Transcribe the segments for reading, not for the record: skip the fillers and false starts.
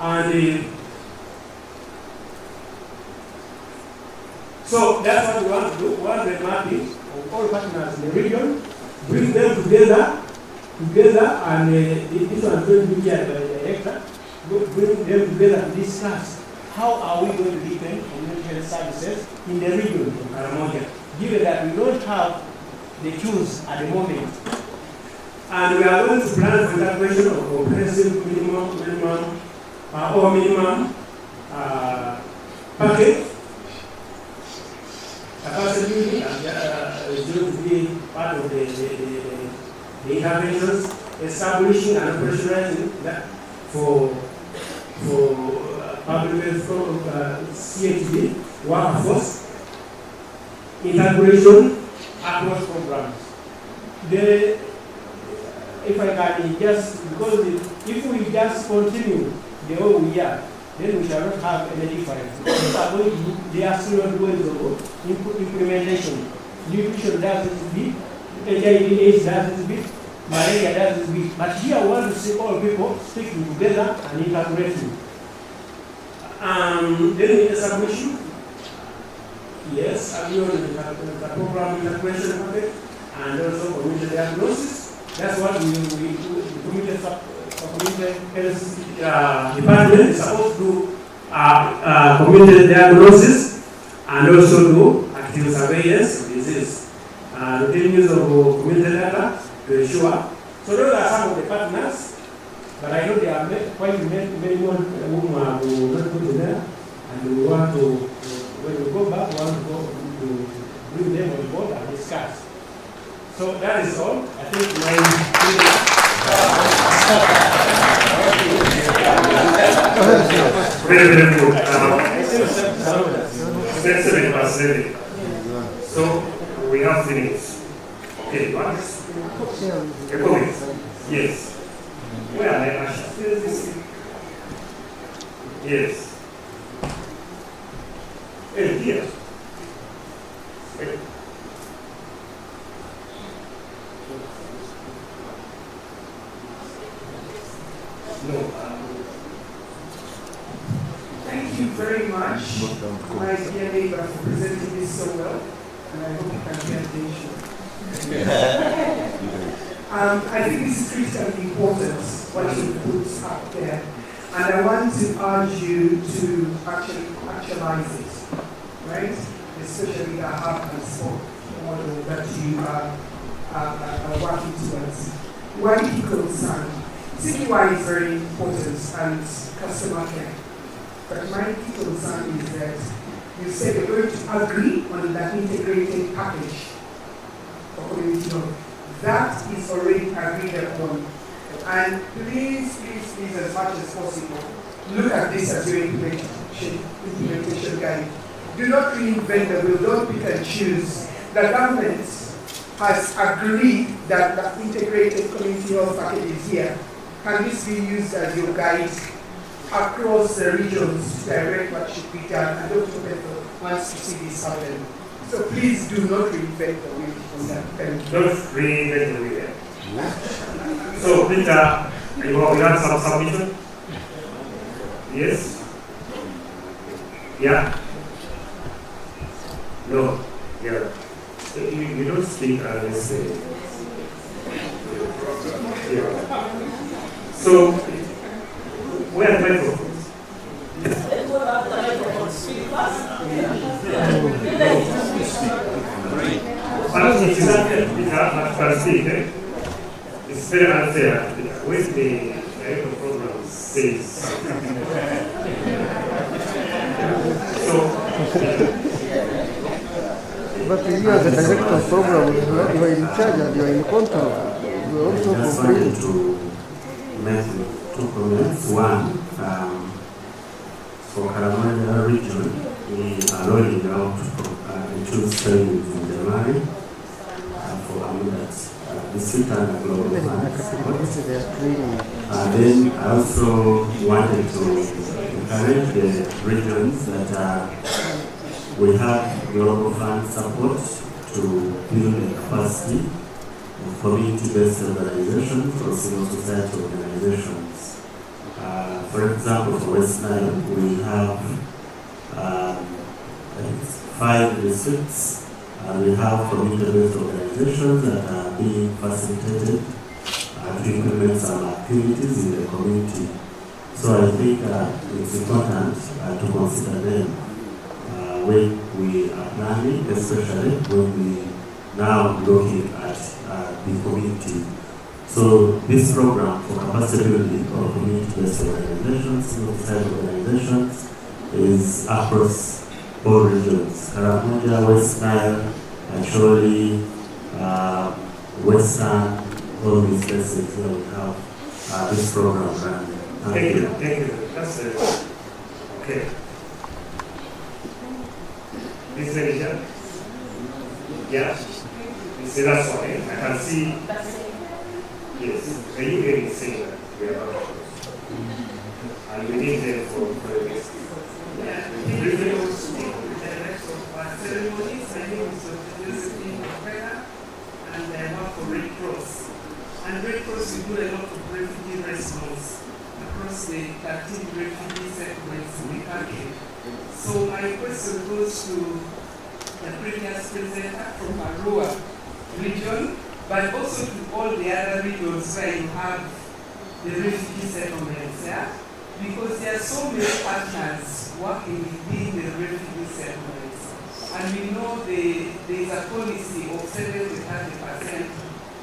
And so that's what we want to do. What the mapping of all partners in the region, bring them together, and this one is going to be chaired by the director. Bring them together to discuss how are we going to deepen community health services in the region of Karamoja, given that we don't have the tools at the moment. And we are going to plan for that question of comprehensive minimum package. Capacity is going to be part of the interventions, establishing and operationalizing that for public health CHD workforce integration across programs. If I can just, because if we just continue the way we are, then we shall not have any difference. There are still ways of implementation. Nutrition does its bit, HIV/AIDS does its bit, malaria does its bit. But here we want to see all people sticking together and integrating. Then establishing, yes, the program integration package and also community diagnosis. That's what we do. The community health department is supposed to do community diagnosis and also do active surveillance of disease. Routine use of community data to ensure. So those are some of the partners, but I know there are quite many more whom will not put there, and we want to, when we go back, we want to bring them on board and discuss. So that is all. I think very good. So we have finished. Okay, Max? Yes. Where are they? Yes. Here. No. Thank you very much, my dear neighbor, for presenting this so well, and I hope you can pay attention. I think this is critically important, what you put up there, and I want to urge you to actualize it, right? Especially the hub and spoke model that you are working towards. Why are you concerned? CPY is very important and customer care. But my key concern is that you said you're going to agree on that integrated package for community health. That is already agreed upon. And please, as much as possible, look at this as your implementation guide. Do not reinvent the wheel, don't pick and choose. The government has agreed that the integrated community health package is here. Can this be used as your guide across the regions to direct what should be done? And Dr. Bethel wants to see this happen. So please do not reinvent the wheel on that. Thank you. Don't reinvent the wheel. So, Peter, you have some submission? Yes? Yeah? No? Yeah. You don't speak unless yeah. So, where are the microphones? But it's not that speak, eh? It's very unfair. With the director program says. So, but you as a director program, you are in charge and you are in control. You are also complete. To make two comments. One, for Karamoja region, we are rolling out insurance training from January for that district and global funds. Then I also wanted to encourage the regions that we have global fund support to build the capacity of community-based organizations or civil society organizations For example, for West Nile, we have 5 districts, and we have community-based organizations that are being facilitated to implement some activities in the community. So I think it's important to consider them when we are planning, especially when we now looking at the community. So this program for capacity building of community-based organizations, civil organizations, is across all regions: Karamoja, West Nile, Acholi, Western, all these places where we have this program running. Thank you. Thank you. That's okay. This region? Yeah. You see that's one, eh? I can see. Yes. The UN is saying that we are not close. And we need them for the next. Yeah. The rest of our ceremonies, my name is Dr. Josephine Opera, and I work for Red Cross. And Red Cross, we do a lot of refugee response across the 13 refugee settlements in the country. So my question goes to the previous presenter from Arua region, but also to all the other regions where you have the refugee settlements, yeah? Because there are so many partners working within the refugee settlements. And we know there is a policy of 70-30%.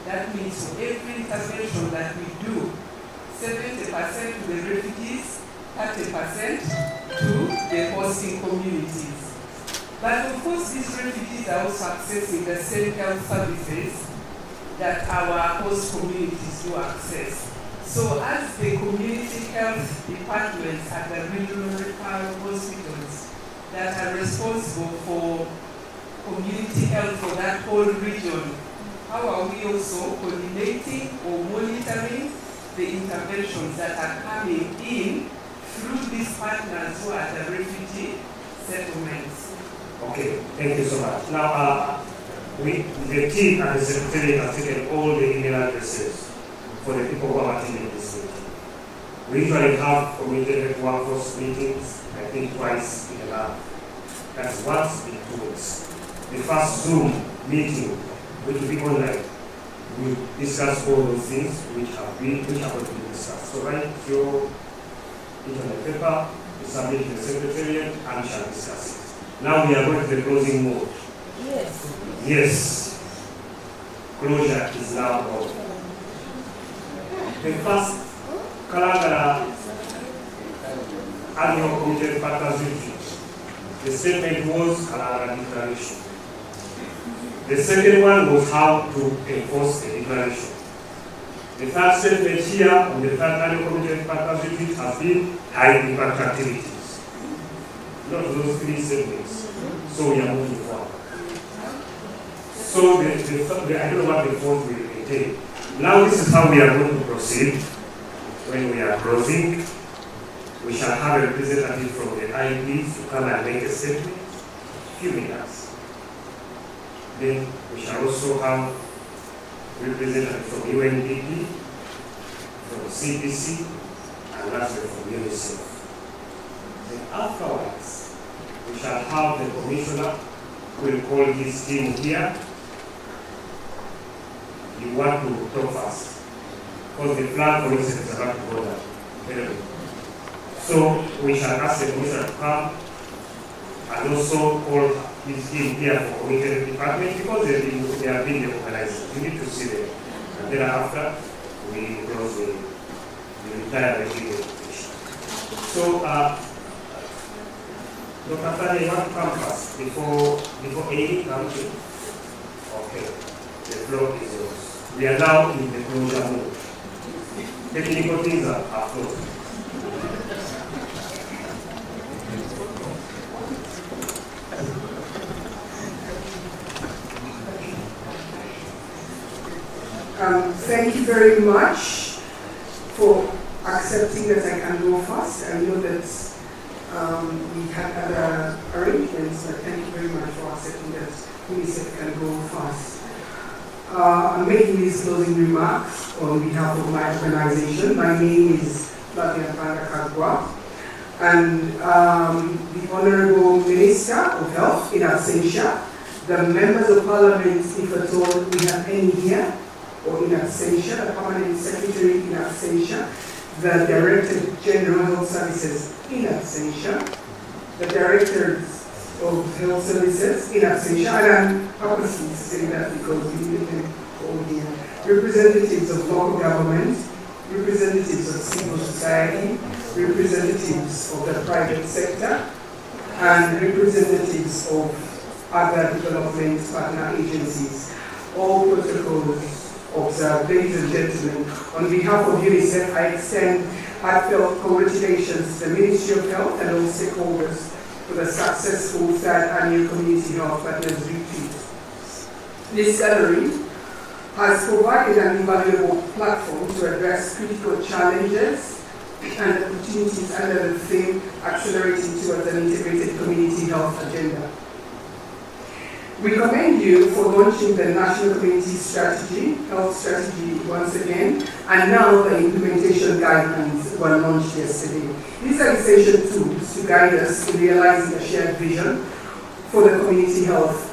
That means for every intervention that we do, 70% to the refugees, 30% to the hosting communities. But of course, these refugees are also accessing the same health services that our host communities do access. So as the community health departments at the regional referral hospitals that are responsible for community health for that whole region, how are we also coordinating or monitoring the interventions that are coming in through these partners who are the refugee settlements? Okay, thank you so much. Now, the team and the secretary have taken all the email addresses for the people who are attending this meeting. We usually have community workforce meetings, I think twice in a month. That's once in 2 weeks. The first Zoom meeting, which will be online, we discuss all those things which have going to be discussed. So write your internet paper, you submit to the secretariat, and we shall discuss it. Now we are going to the closing mode. Yes. Yes. Closure is now on. The first Kalangara annual community partners retreat. The statement was Kalangara declaration. The second one was how to enforce the declaration. The third statement here on the third annual community partners retreat has been high impact activities. Not those 3 statements. So we are moving forward. So I don't know what the fourth will entail. Now this is how we are going to proceed. When we are closing, we shall have a representative from the IPs to come and make a statement, few minutes. Then we shall also have representatives from UNDP, from CPC, and lastly from UNICEF. Then afterwards, we shall have the commissioner who will call his team here. You want to talk fast, because the plan for instance is about to go down. Anyway. So we shall ask the commissioner to come and also call his team here for community department because they have been the organizers. You need to see them. And then after we close the entire regime. So Dr. Tanya, you want to come first before Amy comes in? Okay. The floor is yours. We are now in the closure mode. Technical things are closed. Thank you very much for accepting that I can go first. I know that we had other arrangements, but thank you very much for accepting that UNICEF can go first. I'm making these closing remarks on behalf of my organization. My name is Kagwa, and the Honorable Minister of Health in absentia, the members of Parliament, if at all we have any here, or in absentia, the Permanent Secretary in absentia, the Director General Health Services in absentia, the Directors of Health Services in absentia, and I'm purposely saying that because we need them all here, representatives of local government, representatives of civil society, representatives of the private sector, and representatives of other development partner agencies. All protocols observed. Ladies and gentlemen, on behalf of UNICEF, I extend heartfelt congratulations to the Ministry of Health and all stakeholders for the successful third annual Community Health Partners Retreat. This gallery has provided an invaluable platform to address critical challenges and opportunities under the theme Accelerating Towards an Integrated Community Health Agenda. We commend you for launching the National Community Strategy, Health Strategy once again, and now the implementation guidelines were launched yesterday. These are essential tools to guide us in realizing a shared vision for the community health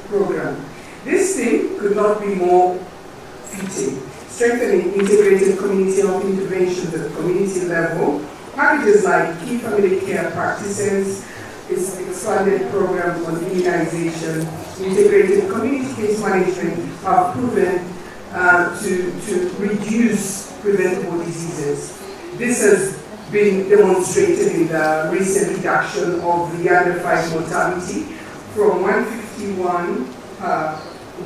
program. This theme could not be more fitting. Strengthening integrated community health interventions at the community level, packages like key family care practices, its expanded program on immunization, integrated community case management have proven to reduce preventable diseases. This has been demonstrated in the recent reduction of the under 5 mortality from 151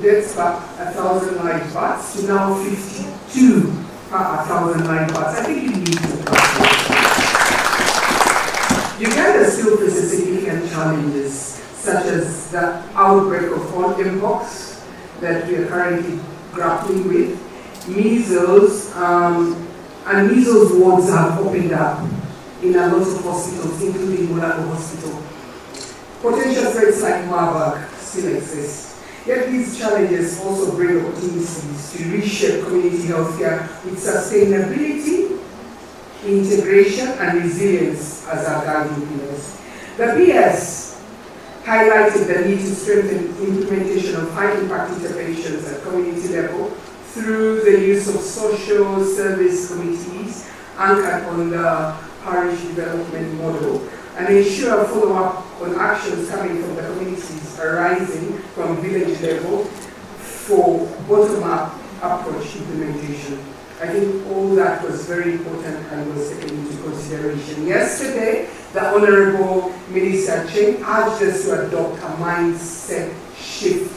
deaths per 1,000 live births to now 52 per 1,000 live births. I think you need to Uganda still faces significant challenges, such as the outbreak of mpox that we are currently grappling with. Measles, and measles wards have opened up in a lot of hospitals, including Mulago Hospital. Potential threats like Marburg still exist. Yet these challenges also bring opportunities to reshape community healthcare with sustainability, integration, and resilience as our guiding pillars. The PS highlighted the need to strengthen implementation of high-impact interventions at community level through the use of social service committees anchored on the parish development model, and ensure follow-up on actions coming from the communities arising from village level for bottom-up approach implementation. I think all that was very important and was taken into consideration. Yesterday, the Honorable Minister Cheng urged us to adopt a mindset shift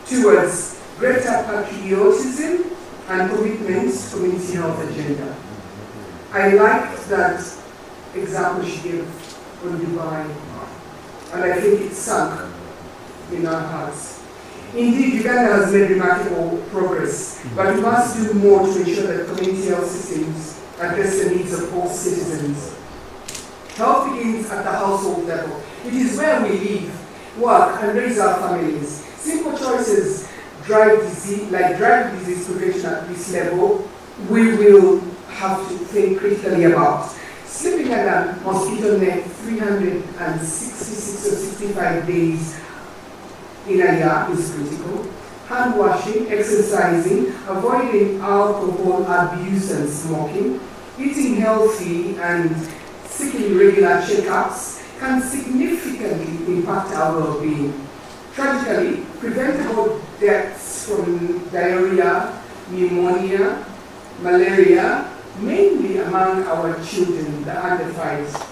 towards greater patriotism and commitment to community health agenda. I liked that example she gave on Dubai, and I think it sunk in our hearts. Indeed, Uganda has made remarkable progress, but we must do more to ensure that community health systems address the needs of all citizens. Health begins at the household level. It is where we live, work, and raise our families. Simple choices drive disease prevention at this level, we will have to think critically about. Sleeping at a mosquito net 366 or 65 days in a year is critical. Hand washing, exercising, avoiding alcohol abuse and smoking, eating healthy and seeking regular checkups can significantly impact our well-being. Tragically, preventable deaths from diarrhea, pneumonia, malaria, mainly among our children, the under 5s,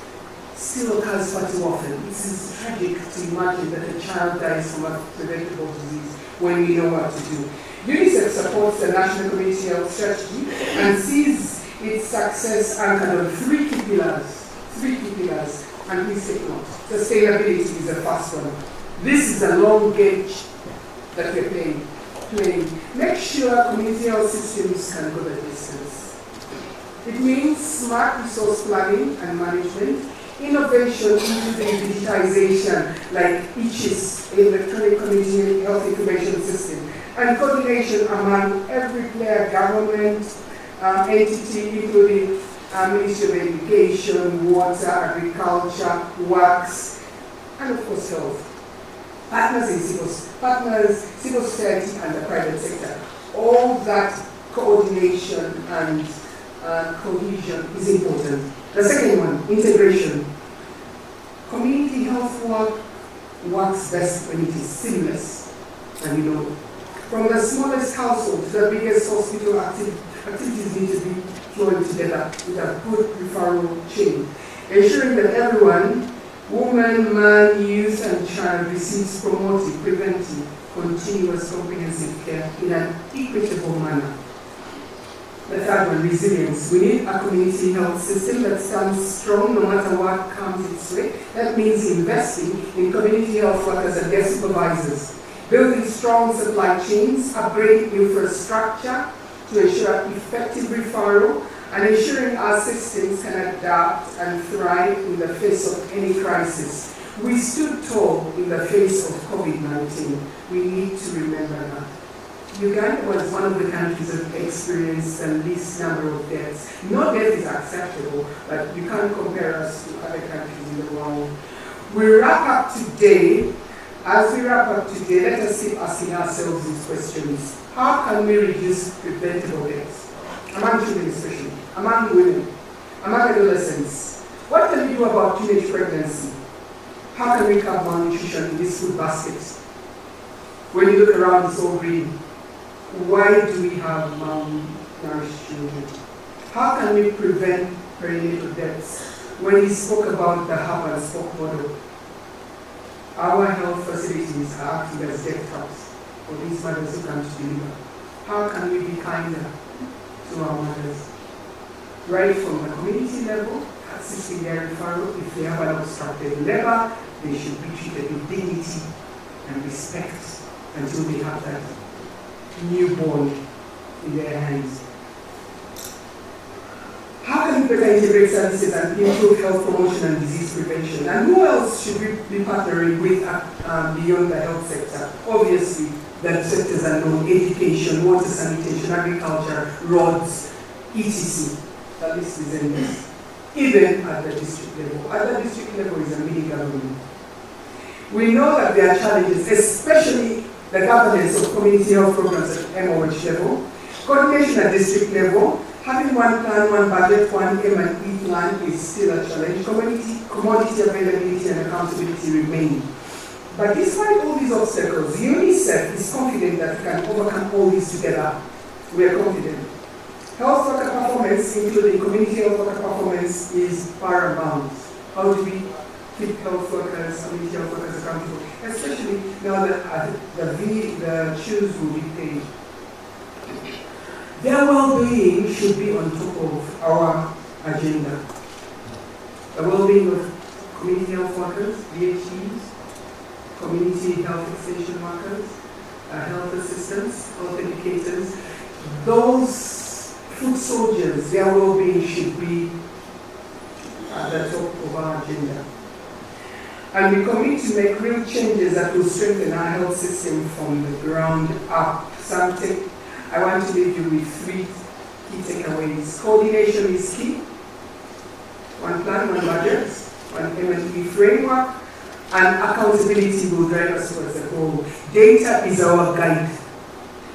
still occurs far too often. It is tragic to imagine that a child dies from a preventable disease when we know what to do. UNICEF supports the National Community Health Strategy and sees its success anchored on three key pillars, and please take note. Sustainability is the first one. This is a long gauge that we're playing. Make sure community health systems can go the distance. It means smart resource planning and management, innovation including digitization like ECHIS, Electronic Community Health Information System, and coordination among every player, government, entity, including Ministry of Education, Water, Agriculture, Works, and of course health. Partners in civil society, and the private sector. All that coordination and cohesion is important. The second one, integration. Community health work works best when it is seamless. And you know, from the smallest household to the biggest hospital, activities need to be flowing together with a good referral chain, ensuring that everyone, woman, man, youth, and child, receives promotive, preventive, continuous, comprehensive care in an equitable manner. The third one, resilience. We need a community health system that stands strong no matter what comes its way. That means investing in community health workers and their supervisors, building strong supply chains, upgrading infrastructure to ensure effective referral, and ensuring our systems can adapt and thrive in the face of any crisis. We stood tall in the face of COVID-19. We need to remember that. Uganda was one of the countries that experienced the least number of deaths. No death is acceptable, but you can't compare us to other countries in the world. We wrap up today. As we wrap up today, let us keep asking ourselves these questions. How can we reduce preventable deaths? Among children especially, among women, among adolescents. What can we do about teenage pregnancy? How can we curb malnutrition in this food basket? When you look around, it's all green. Why do we have malnourished children? How can we prevent perinatal deaths? When he spoke about the hub and spoke model, our health facilities are acting as death traps for these mothers who come to deliver. How can we be kinder to our mothers? Right from the community level, assisting their referral. If they have an obstructed labor, they should be treated with dignity and respect until they have that newborn in their hands. How can we better integrate services and improve health promotion and disease prevention? And who else should we be partnering with beyond the health sector? Obviously, the sectors are known: education, water, sanitation, agriculture, roads, etc. The list is endless. Even at the district level. At the district level is a mini government. We know that there are challenges, especially the governance of community health programs at MOH level, coordination at district level. Having one plan, one budget, one M&E plan is still a challenge. Commodity availability and accountability remain. But despite all these obstacles, UNICEF is confident that we can overcome all these together. We are confident. Health worker performance, including community health worker performance, is paramount. How do we keep health workers, community health workers accountable? Especially now that the shoes will be paid. Their well-being should be on top of our agenda. The well-being of community health workers, VHEs, community health extension workers, health assistants, health educators, those foot soldiers, their well-being should be at the top of our agenda. And we commit to make real changes that will strengthen our health system from the ground up. I want to leave you with 3 key takeaways. Coordination is key. One plan, one budget, one M&E framework, and accountability will drive us towards the goal. Data is our guide.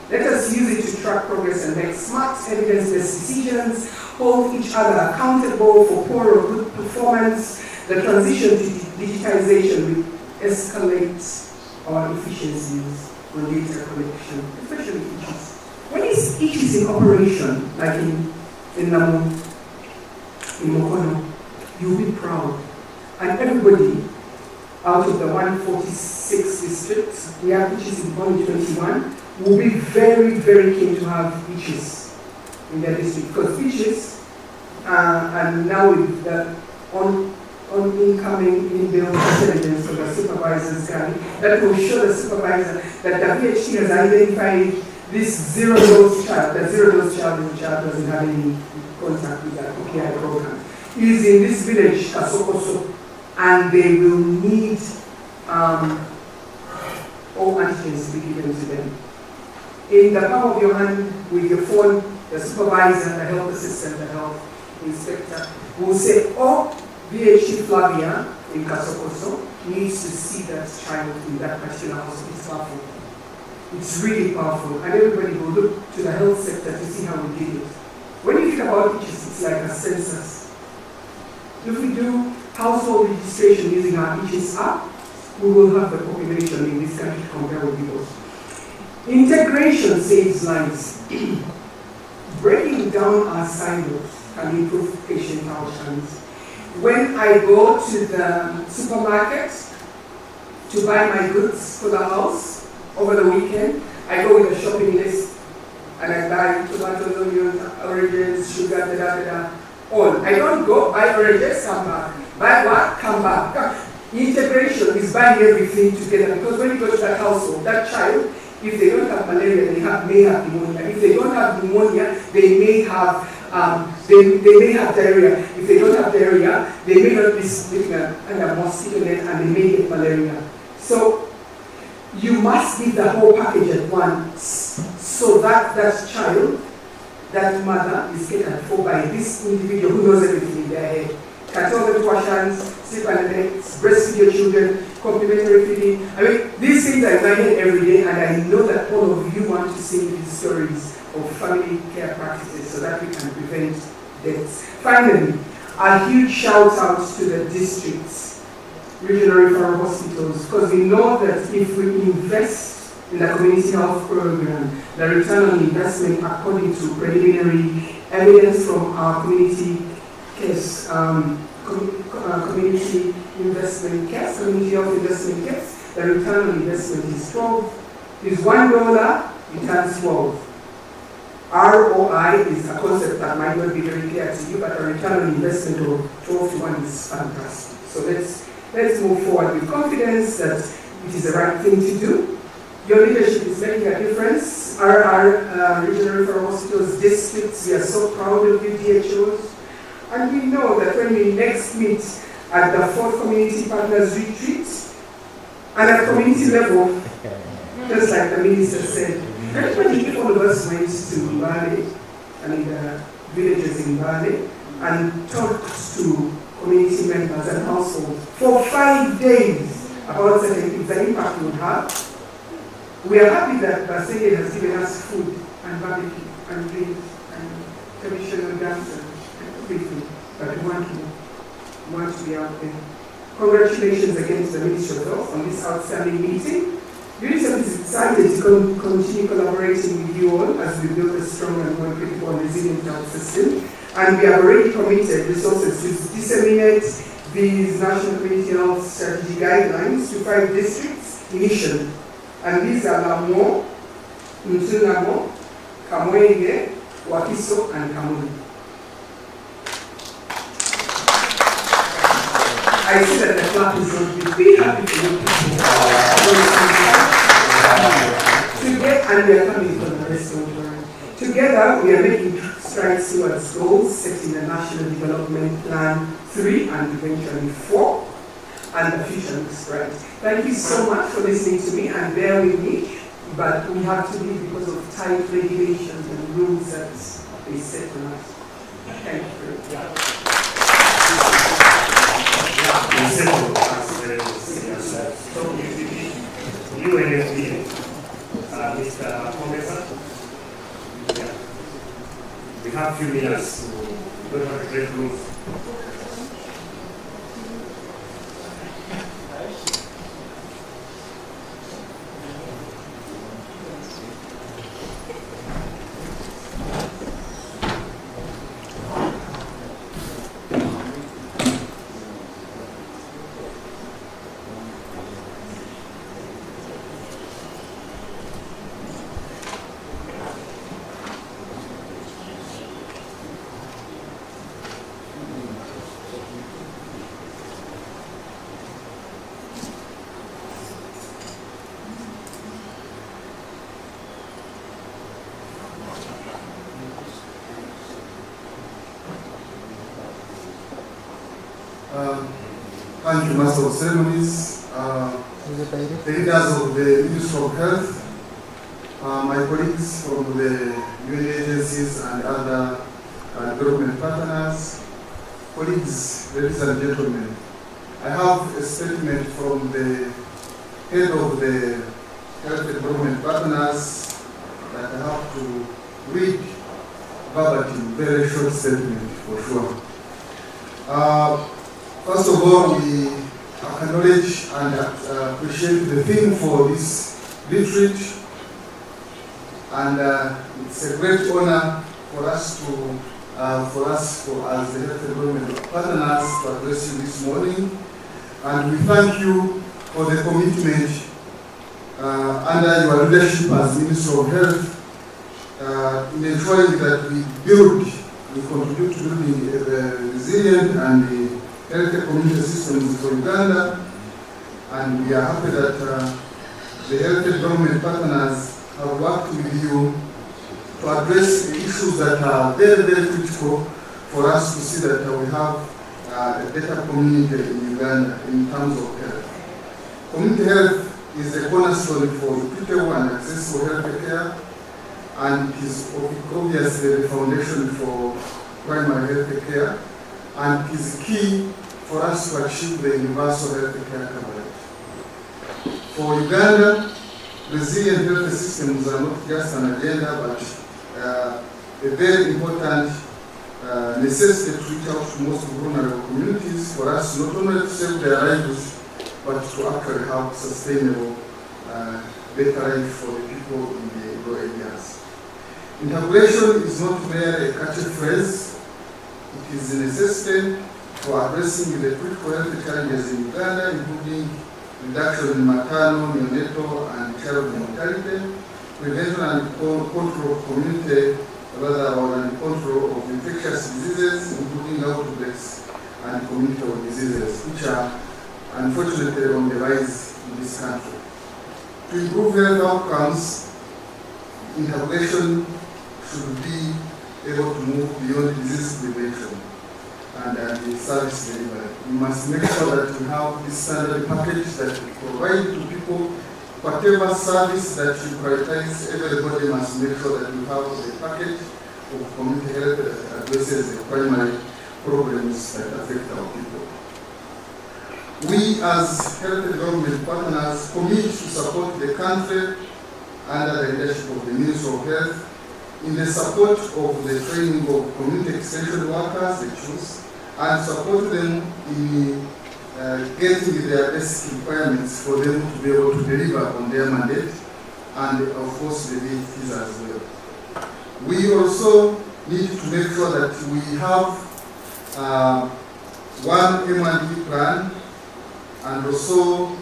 Let us use it to track progress and make smart, evidence-based decisions, hold each other accountable for poor or good performance. The transition to digitization will escalate our efficiencies on data collection, especially issues. When each is in operation, like in Namu, in Mokono, you'll be proud. And everybody out of the 146 districts, we have beaches in 2021, will be very, very keen to have beaches in their district. Because beaches, and now with the on incoming inbuilt intelligence of the supervisor's guide, that will show the supervisor that the PhD has identified this zero-dose child. The zero-dose child is a child who doesn't have any contact with the OKI program. Is in this village, Kasokoso, and they will need all antigens to be given to them. In the palm of your hand, with your phone, the supervisor, the health assistant, the health inspector will say, oh, VHC Flavia in Kasokoso needs to see that child in that particular hospital. It's powerful. It's really powerful. And everybody will look to the health sector to see how we did it. When you think about ICHIS, it's like a census. If we do household registration using our ICHIS app, we will have the population in this country compared with people. Integration saves lives. Breaking down our silos can improve patient outcomes. When I go to the supermarket to buy my goods for the house over the weekend, I go with a shopping list and I buy tomatoes, onions, oranges, sugar, all. I don't go buy oranges, come back. Buy what? Come back. Integration is buying everything together, because when you go to that household, that child, if they don't have malaria, they may have pneumonia. If they don't have pneumonia, they may have diarrhea. If they don't have diarrhea, they may not be sleeping under mosquito net and they may get malaria. So you must give the whole package at once, so that that child, that mother is catered for by this individual who knows everything in their head. Can tell them to wash hands, sleep on the necks, breastfeed your children, complementary feeding. I mean, these things are in my head every day, and I know that all of you want to see these stories of family care practices so that we can prevent deaths. Finally, a huge shout out to the districts, regional referral hospitals, because we know that if we invest in the community health program, the return on investment according to preliminary evidence from our community case, community investment case, community health investment case, the return on investment is $1, it turns 12. ROI is a concept that might not be very clear to you, but a return on investment of 12 to 1 is fantastic. So let's move forward with confidence that it is the right thing to do. Your leadership is making a difference. Our regional referral hospitals, districts, we are so proud of you, DHOs. And we know that when we next meet at the 4th Community Partners Retreat, and at community level, just like the minister said, everybody, all of us went to Bali, the villages in Bali, and talked to community members and households for 5 days about the impact we would have. We are happy that Basege has given us food and barbecue and drinks and traditional dances and everything, but we want to be out there. Congratulations again to the Ministry of Health on this outstanding meeting. UNICEF is excited to continue collaborating with you all as we build a strong and more critical and resilient health system. And we have already committed resources to disseminate these national community health strategy guidelines to 5 districts initially. And these are Lamo, Ntunamo, Kamwenge, Wakiso, and Kamuni. I see that the clap is not big. Be happy to look and we are coming from the rest of the world. Together, we are making strides towards goals set in the National Development Plan 3 and eventually 4. And the future looks bright. Thank you so much for listening to me, and bear with me, but we have to leave because of tight regulations and rules that they set on us. Thank you. Mr. Professor, we have a few minutes to go to the great room. Thank you, Master of Ceremonies, the leaders of the Ministry of Health, my colleagues from the UN agencies and other development partners, colleagues, ladies and gentlemen, I have a statement from the head of the health development partners that I have to read verbatim, very short statement for sure. First of all, we acknowledge and appreciate the theme for this retreat, and it's a great honor for us as the health development partners to address you this morning, and we thank you for the commitment under your leadership as Minister of Health in ensuring that we contribute to building a resilient and healthy community systems for Uganda, and we are happy that the health development partners have worked with you to address the issues that are very, very critical for us to see that we have a better community in Uganda in terms of health. Community health is the cornerstone for equitable and accessible health care, and it is obviously the foundation for primary health care, and it is key for us to achieve the universal health care coverage. For Uganda, resilient health systems are not just an agenda, but a very important necessity to reach out to most vulnerable communities for us not only to save their lives, but to actually have sustainable, better life for the people in the rural areas. Integration is not merely a catchy phrase, it is a necessity for addressing the critical health challenges in Uganda, including reduction in maternal, neonatal, and child mortality, prevention and control of community, and control of infectious diseases, including outbreaks and communicable diseases, which are unfortunately on the rise in this country. To improve health outcomes, integration should be able to move beyond disease prevention and the service delivery. We must make sure that we have this standard package that we provide to people. Whatever service that you prioritize, everybody must make sure that we have a package of community health that addresses the primary problems that affect our people. We as health development partners commit to support the country under the leadership of the Minister of Health in the support of the training of community extension workers, the CHUs, and support them in getting their basic requirements for them to be able to deliver on their mandate, and of course the VTs as well. We also need to make sure that we have one M&D plan and also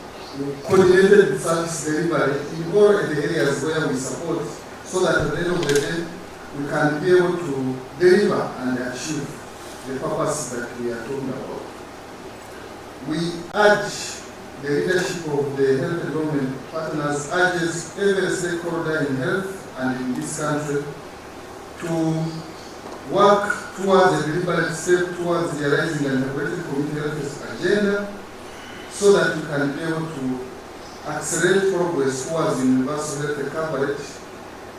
coordinated service delivery in all the areas where we support, so that at the end of the day we can be able to deliver and achieve the purpose that we are talking about. We urge the leadership of the health development partners urges every stakeholder in health and in this country to work towards a deliberate step towards realizing an integrated community health agenda, so that we can be able to accelerate progress towards universal health coverage,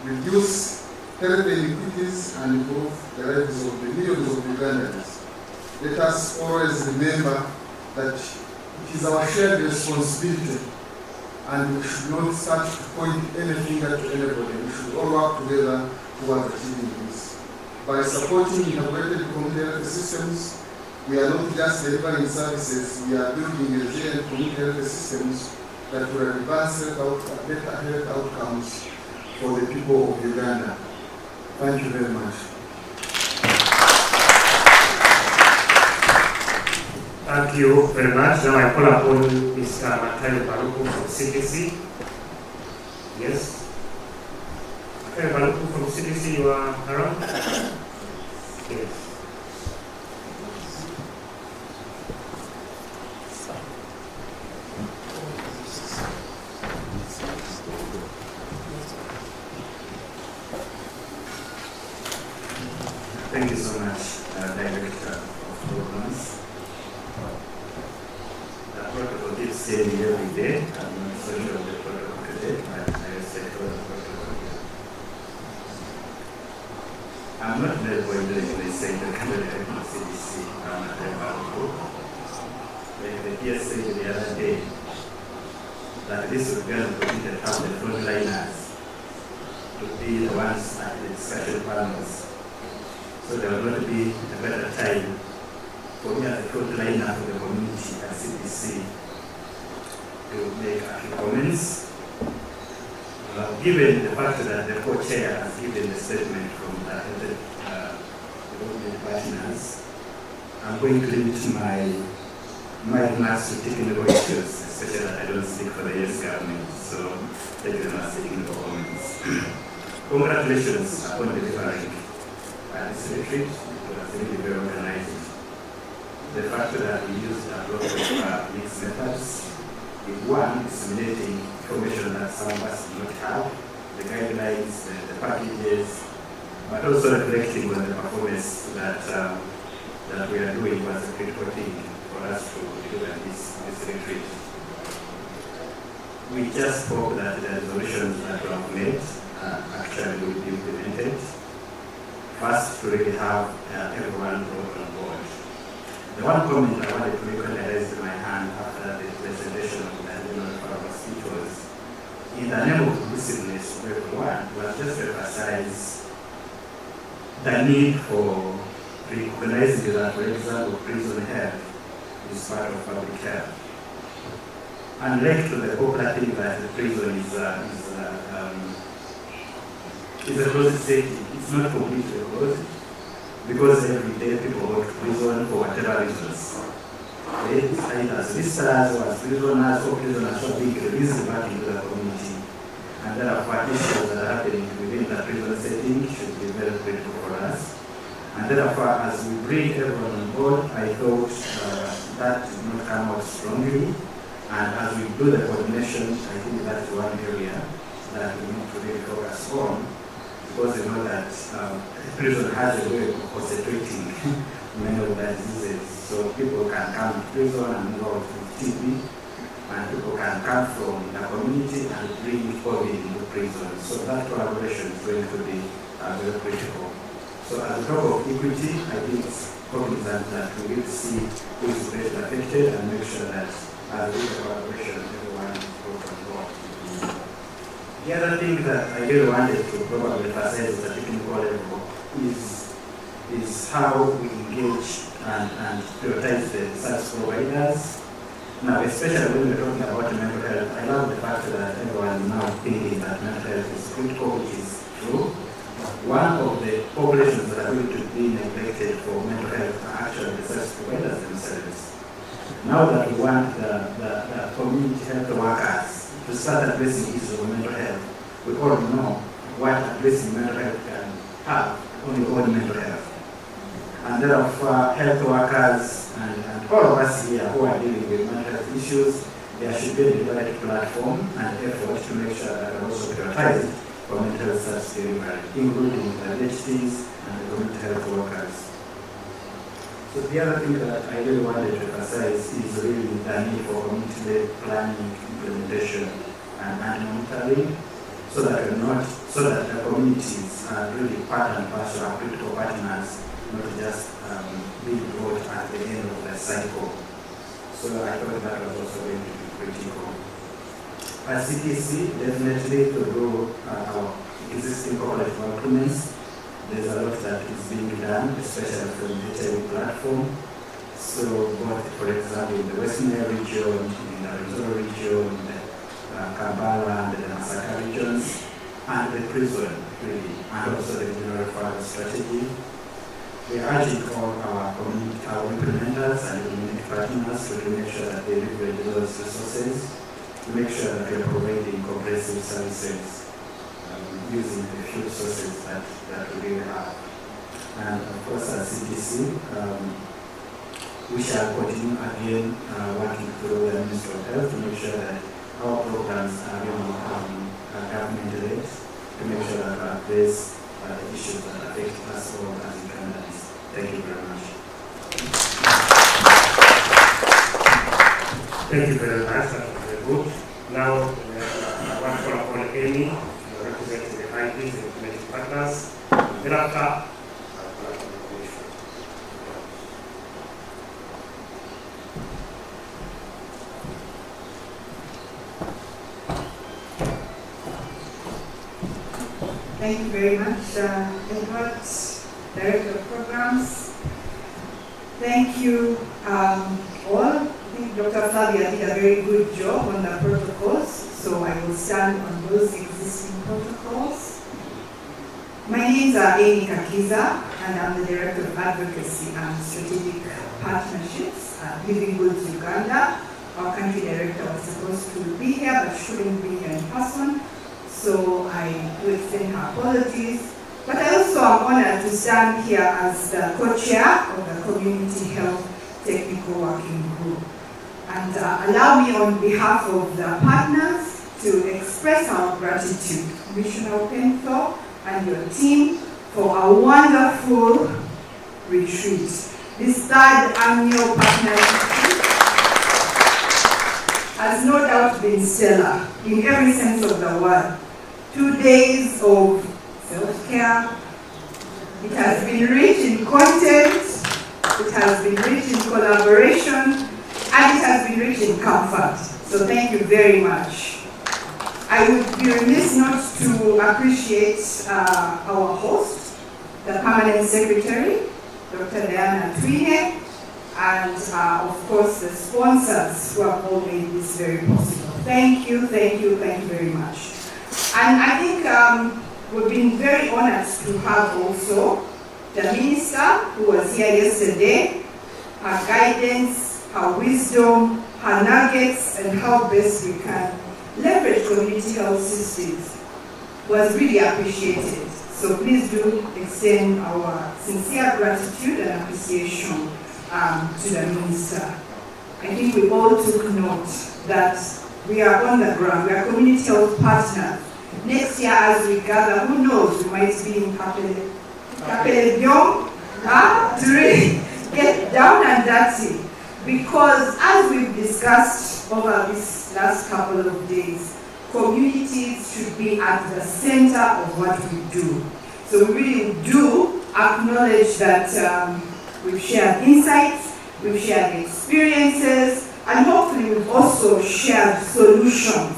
reduce health inequities, and improve the lives of the millions of Ugandans. Let us always remember that it is our shared responsibility, and we should not start to point any finger to anybody. We should all work together towards achieving this. By supporting integrated community health systems, we are not just delivering services, we are building resilient community health systems that will advance better health outcomes for the people of Uganda. Thank you very much. Thank you very much. Now I call upon Mr. Mathayo Baruku from CDC. Yes. Mathayo Baruku from CDC, you are around? Yes. Thank you so much, Director of Programs. The protocol keeps saying every day. I'm not so sure of the protocol today, but I respect all the protocol. I'm not very they say the candidate of CDC, I'm not very powerful. Like the PS said the other day, that this would be going to be the frontliners to be the ones at the discussion panels. So there will not be a better time for me as a frontliner for the community at CDC to make a few comments. Given the fact that the co-chair has given the statement from the government partners, I'm going to limit my remarks to technical issues, especially that I don't speak for the US government, so take them as technical comments. Congratulations upon delivering this retreat. It was really very organized. The fact that we used a lot of mixed methods, one, disseminating information that some of us do not have, the guidelines, the packages, but also reflecting on the performance that we are doing was a critical thing for us to deliver this retreat. We just hope that the resolutions that we have made actually will be implemented. First, to really have everyone brought on board. The one comment I wanted to make when I raised my hand after the presentation of the General Power speech was, in the name of inclusiveness of everyone, was just to emphasize the need for recognizing that, for example, prison health is part of public health. And linked to the popular thing that the prison is a closed setting, it's not completely closed. Because every day people go to prison for whatever reasons. It's either as visitors or as prisoners who are being released back into the community. And therefore issues that are happening within the prison setting should be very critical for us. And therefore, as we bring everyone on board, I thought that did not come out strongly. And as we do the coordination, I think that's one area that we need to really focus on. Because you know that prison has a way of concentrating many of the diseases. So people can come to prison and go to TB, and people can come from the community and bring COVID into prison. So that collaboration is going to be very critical. So as a talk of equity, I think it's cognizant that we will see who is best affected and make sure that as with the collaboration, everyone is brought on board. The other thing that I really wanted to probably emphasize at the technical level is how we engage and prioritize the service providers. Now, especially when we're talking about mental health, I love the fact that everyone is now thinking that mental health is critical, which is true. One of the populations that are going to be neglected for mental health are actually the service providers themselves. Now that we want the community health workers to start addressing issues of mental health, we all know what addressing mental health can have on your own mental health. And therefore, health workers and all of us here who are dealing with mental health issues, there should be a deliberate platform and effort to make sure that we also prioritize for mental health service delivery, including the HTs and the community health workers. So the other thing that I really wanted to emphasize is really the need for community-led planning, implementation, and monitoring, so that the communities are really part and parcel of critical partners, not just being brought at the end of the cycle. So I thought that was also going to be critical. As CTC, definitely to do our existing corporate documents, there's a lot that is being done, especially from the HIV platform. So both, for example, in the Western region, in the Arizona region, the Kampala and the Masaka regions, and the prison, really, and also the general fire strategy. We are urging all our implementers and community partners to make sure that they leverage those resources, to make sure that we are providing comprehensive services using the few sources that we really have. And of course, as CTC, we shall continue again working through the Ministry of Health to make sure that our programs are really government-led, to make sure that we address the issues that affect us all as Ugandans. Thank you very much. Thank you very much. That was very good. Now, I want to call Amy, representing the IPs and community partners. Thereafter, Thank you very much, Edward, Director of Programs. Thank you all. I think Dr. Flavia did a very good job on the protocols, so I will stand on those existing protocols. My names are Amy Kakiza, and I'm the Director of Advocacy and Strategic Partnerships at Living Goods Uganda. Our country director was supposed to be here, but shouldn't be here in person, so I do extend her apologies. But I also am honored to stand here as the co-chair of the Community Health Technical Working Group. And allow me on behalf of the partners to express our gratitude, Commissioner Openthor and your team, for a wonderful retreat. This third annual partnership has no doubt been stellar in every sense of the word. 2 days of self-care. It has been rich in content, it has been rich in collaboration, and it has been rich in comfort. So thank you very much. I would be remiss not to appreciate our host, the Permanent Secretary, Dr. Diana Twine, and of course the sponsors who have all made this very possible. Thank you, thank you, thank you very much. And I think we've been very honored to have also the Minister who was here yesterday, her guidance, her wisdom, her nuggets, and how best we can leverage community health systems was really appreciated. So please do extend our sincere gratitude and appreciation to the Minister. I think we all took note that we are on the ground, we are community health partners. Next year as we gather, who knows, we might be in Kapelebion to really get down and dirty. Because as we've discussed over this last couple of days, communities should be at the center of what we do. So we really do acknowledge that we've shared insights, we've shared experiences, and hopefully we've also shared solutions.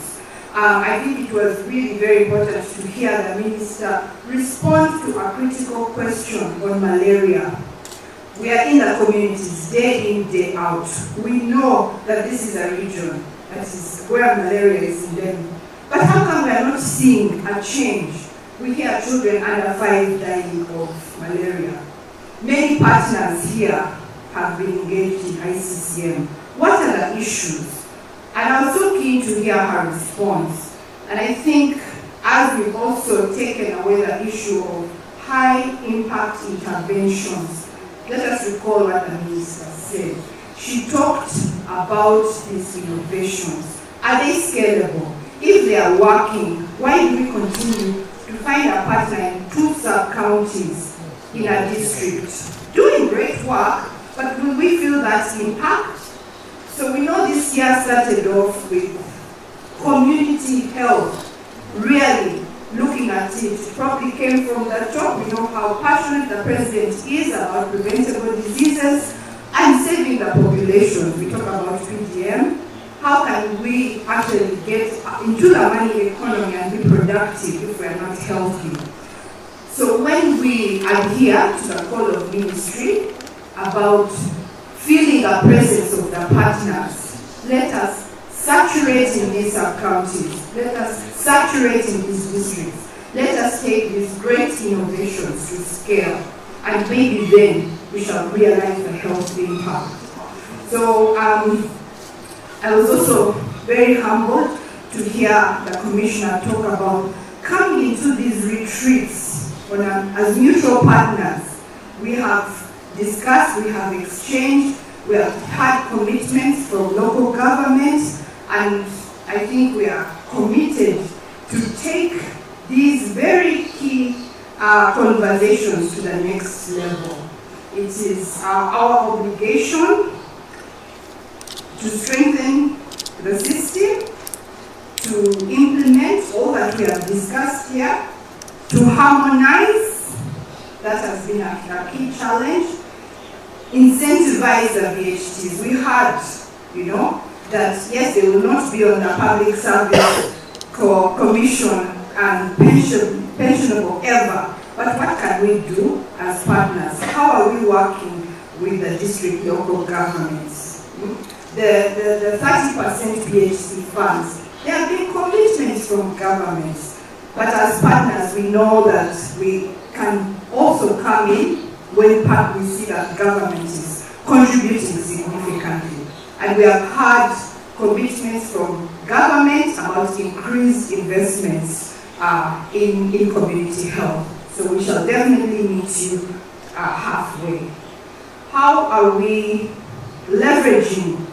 I think it was really very important to hear the Minister respond to a critical question on malaria. We are in the communities day in, day out. We know that this is a region that is where malaria is endemic. But how come we are not seeing a change? We hear children under 5 dying of malaria. Many partners here have been engaged in ICCM. What are the issues? And I was so keen to hear her response. And I think as we've also taken away the issue of high impact interventions, let us recall what the Minister said. She talked about these innovations. Are they scalable? If they are working, why do we continue to find a partner in 2 sub-counties in a district? Doing great work, but will we feel that impact? So we know this year started off with community health, really looking at it. Probably came from the top. We know how passionate the President is about preventable diseases and saving the population. We talk about PDM. How can we actually get into the money economy and be productive if we are not healthy? So when we adhere to the call of ministry about feeling the presence of the partners, let us saturate in these sub-counties, let us saturate in these districts, let us take these great innovations to scale, and maybe then we shall realize the health impact. So I was also very humbled to hear the Commissioner talk about coming into these retreats as mutual partners. We have discussed, we have exchanged, we have had commitments from local governments, and I think we are committed to take these very key conversations to the next level. It is our obligation to strengthen the system, to implement all that we have discussed here, to harmonize, that has been a key challenge, incentivize the VHTs. We heard, that yes, they will not be on the public service commission and pensionable ever. But what can we do as partners? How are we working with the district local governments? The 30% PHC funds, there have been commitments from governments, but as partners we know that we can also come in when we see that government is contributing significantly. And we have had commitments from government about increased investments in community health. So we shall definitely meet you halfway. How are we leveraging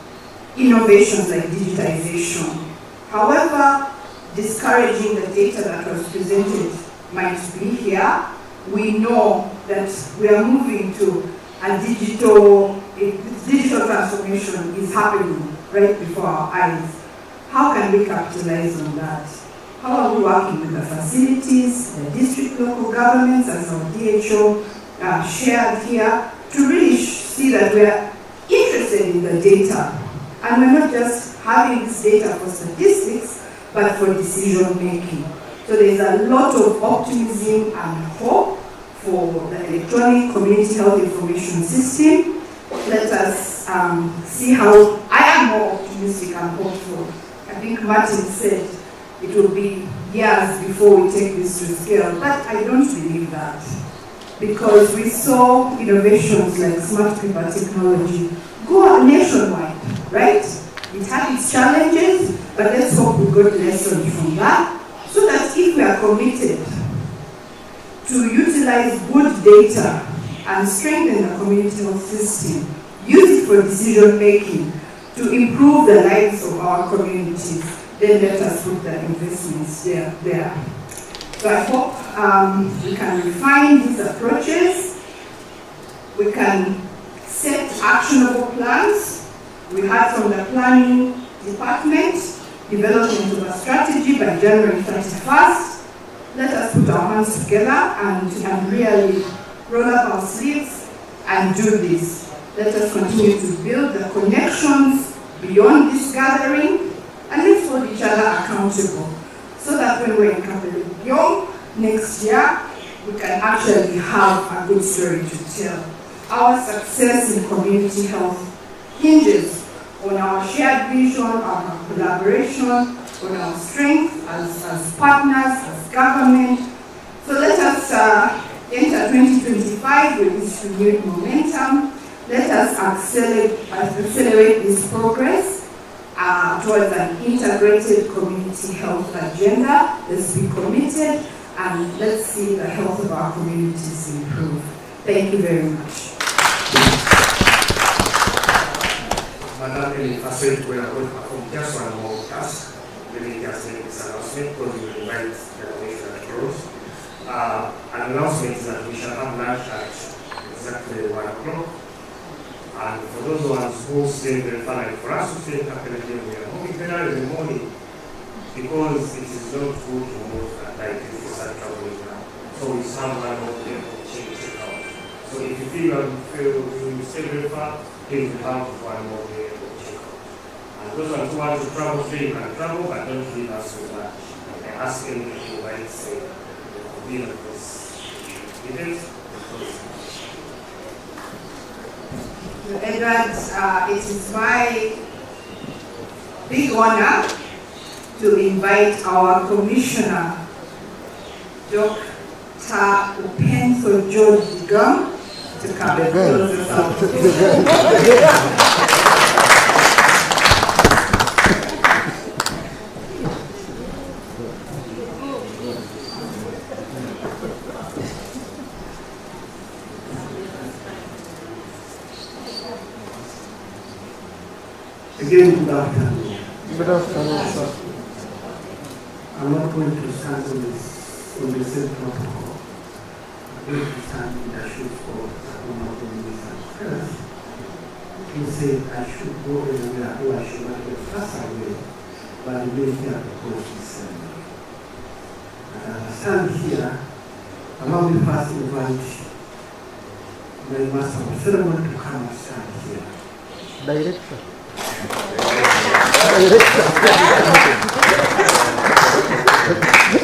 innovations like digitization? However discouraging the data that was presented might be here, we know that we are moving to a digital transformation is happening right before our eyes. How can we capitalize on that? How are we working with the facilities, the district local governments, as our DHO shared here, to really see that we are interested in the data, and we're not just having this data for statistics, but for decision making. So there's a lot of optimism and hope for the electronic community health information system. Let us see how. I am more optimistic and hopeful. I think Martin said it will be years before we take this to scale, but I don't believe that, because we saw innovations like smart paper technology go nationwide, right? It had its challenges, but let's hope we got lessons from that, so that if we are committed to utilize good data and strengthen the community health system, use it for decision making to improve the lives of our communities, then let us put the investments there. So I hope we can refine these approaches. We can set actionable plans. We had from the planning department development of a strategy by January 31st. Let us put our hands together and really roll up our sleeves and do this. Let us continue to build the connections beyond this gathering, and let's hold each other accountable, so that when we're in Kapelong next year, we can actually have a good story to tell. Our success in community health hinges on our shared vision, our collaboration, on our strength as partners, as government. So let us enter 2025 with this renewed momentum. Let us accelerate this progress towards an integrated community health agenda. Let's be committed, and let's see the health of our communities improve. Thank you very much. Madam, first we are going to perform just one more task. Let me just make this announcement, because we will invite the commissioner to close. An announcement is that we shall have lunch at exactly 1 o'clock. And for those ones who stay very far, like for us to stay in Kapelong, we are moving very early in the morning, because it is not good to move at night if you start traveling now. So we someone over there to check out. So if you feel you stay very far, please come to one more day to check out. And those ones who want to travel free, you can travel, but don't leave us with that. I ask them to provide, say, the convenience of this details. Edward, it is my big honor to invite our Commissioner, Dr. Upentho George Digam, to come and close us out. Again, good afternoon. Good afternoon, sir. I'm not going to stand on the same protocol. I'm going to stand in the shoes of one of the ministers. First, he said I should go anywhere or I should not get fast away, but the way here because he sent me. And as I stand here, allow me first invite my master of ceremony to come and stand here. Director. Director.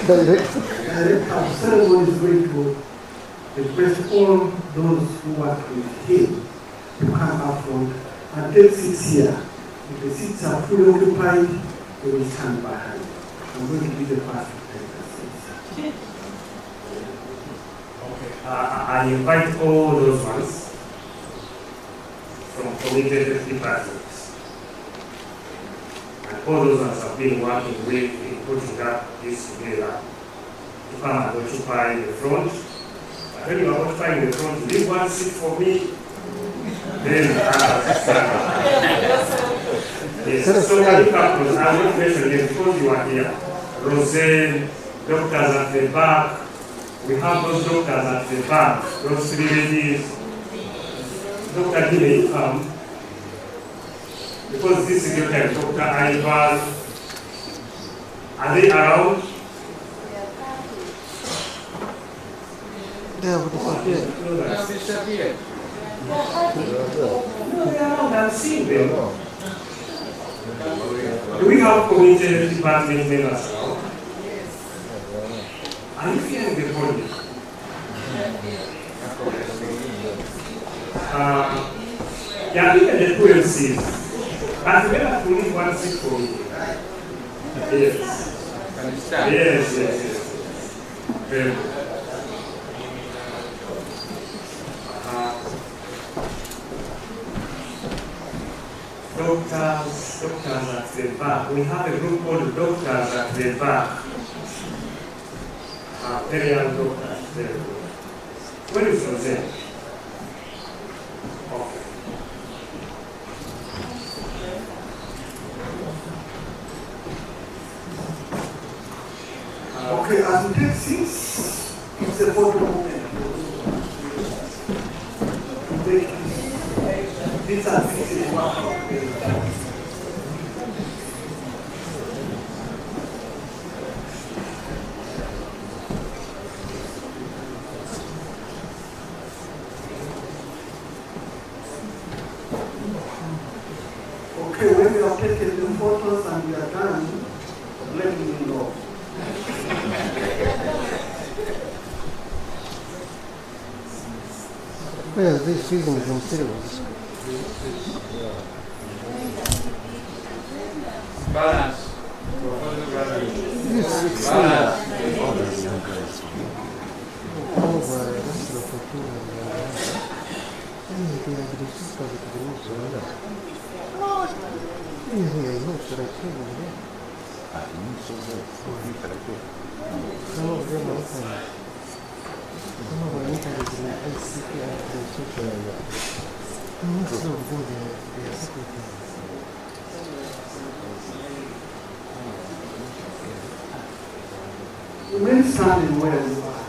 Our ceremony is going to request all those who work with him to come up front and take seats here. If the seats are fully occupied, they will stand behind. I'm going to be the first to take the seats. I invite all those ones from committed departments. And all those ones have been working with in putting up this together to come and occupy the front. When you are occupying the front, leave one seat for me, then yes. So I want to mention again, because you are here, Roseanne, doctors at the back, we have those doctors at the back, those three ladies. Dr. D may come, because this is your time. Dr. Ivan, are they around? They have disappeared. No, they are around. I'm seeing them. Do we have community department members around? Are you feeling the body? Yeah, even the 2 MCs. But we have to leave one seat for me. Yes. Yes. Very good. Doctors at the back. We have a group called doctors at the back. Very young doctors. Very good. Where is Roseanne? Okay, as we take seats, it's a photo moment. These are pieces of okay, when we have taken the photos and we are done, let me know. Where are these seasons and cereals? Balance. This is Remain standing where you are.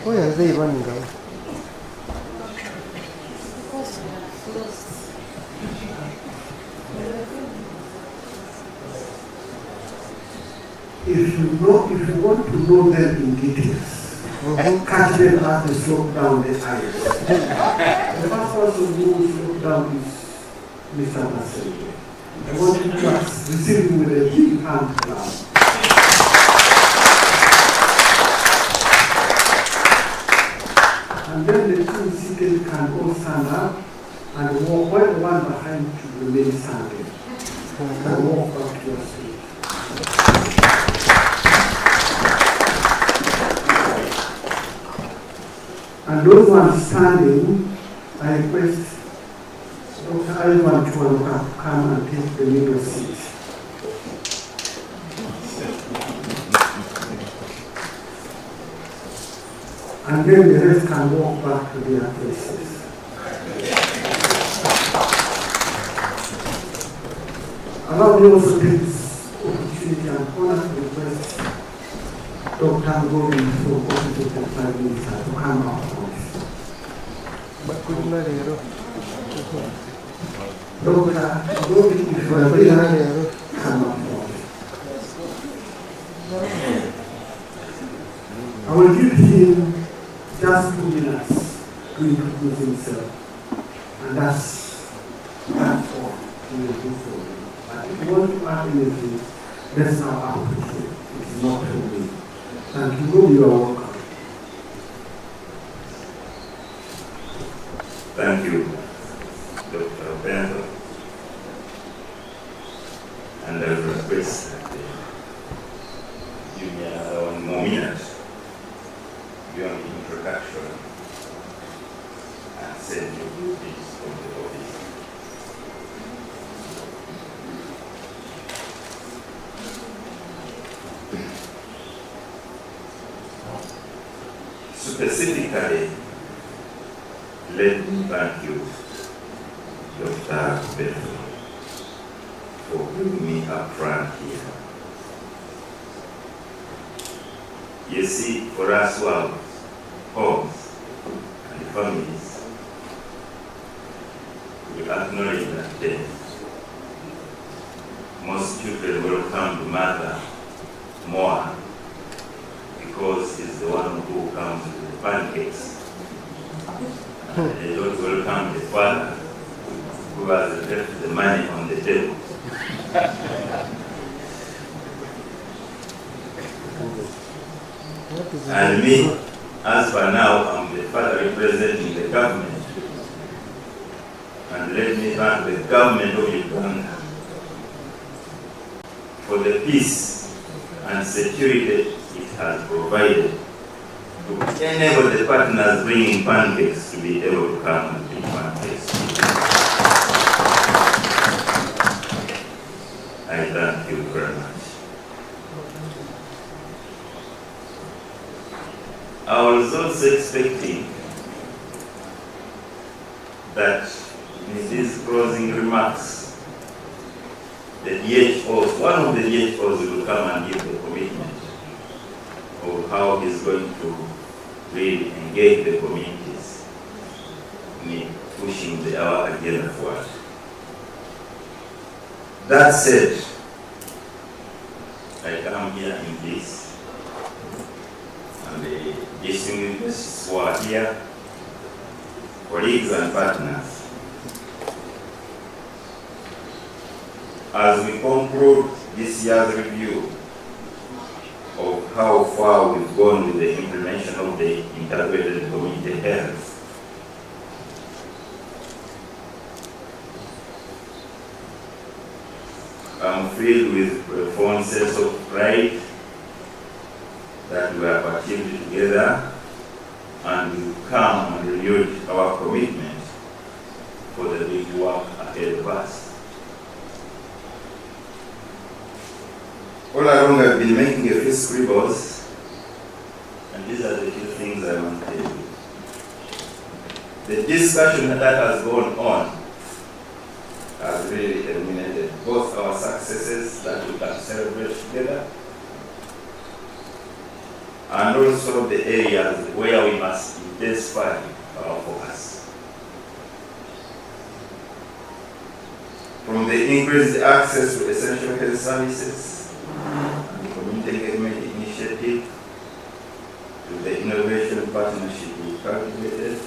where are they running out? If you want to know them in details, catch them as they slope down the aisles. The first person who will slope down is Mr. Marcel. I want you to receive him with a big hand clap. And then the two seated can all stand up and walk, while the one behind should remain standing. And walk back to your seat. And those ones standing, I request Dr. Ivan to come and take the middle seat. And then the rest can walk back to their places. Allow me also take this opportunity and honor to request Dr. Gorin from Office of the Prime Minister to come out of this. But couldn't let it go. Dr. Gorin, if you are there, come out of this. I will give him just 2 minutes to introduce himself. And that's all he will do for you. But if you want to add anything, That's our appreciation. It is not a way. Thank you. You are welcome. Thank you, Dr. Bento. And I will request that you give me another 1 more minute beyond the introduction and send you this from the office. Specifically, let me thank you, Dr. Bento, for bringing me up front here. You see, for us who have homes and families, we acknowledge that most children will come to mother more because he's the one who comes with the pancakes. They don't welcome the father who has left the money on the table. And me, as for now, I'm the father representing the government. And let me thank the government of Uganda for the peace and security it has provided to enable the partners bringing pancakes to be able to come and bring pancakes. I thank you very much. I was also expecting that in these closing remarks, the DHOs, one of the DHOs will come and give the commitment of how he's going to really engage the communities in pushing our agenda forward. That said, I come here in peace, and the distinguished who are here, colleagues and partners. As we conclude this year's review of how far we've gone with the implementation of the integrated community health, I'm filled with a profound sense of pride that we have achieved together, and we've come and renewed our commitment for the big work ahead of us. All along I've been making a few scribbles, and these are the few things I want to tell you. The discussion that has gone on has really illuminated both our successes that we can celebrate together, and also the areas where we must intensify our focus. From the increased access to essential health services and the community engagement initiative to the innovation partnership we cultivated,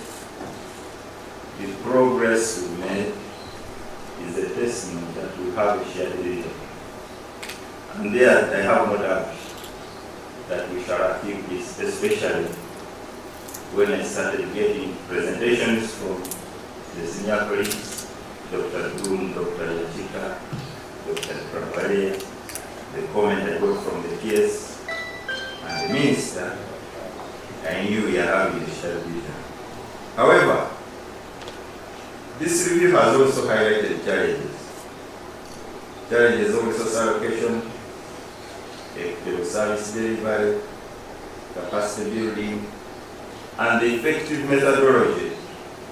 the progress we made is a testament that we have a shared vision. And there I have no doubt that we shall achieve this, especially when I started getting presentations from the senior colleagues, Dr. Bloom, Dr. Yachika, Dr. Prabhalia, the comment I got from the PS and the minister. I knew we are having a shared vision. However, this review has also highlighted challenges. Challenges of resource allocation, equitable service delivery, capacity building, and the effective methodology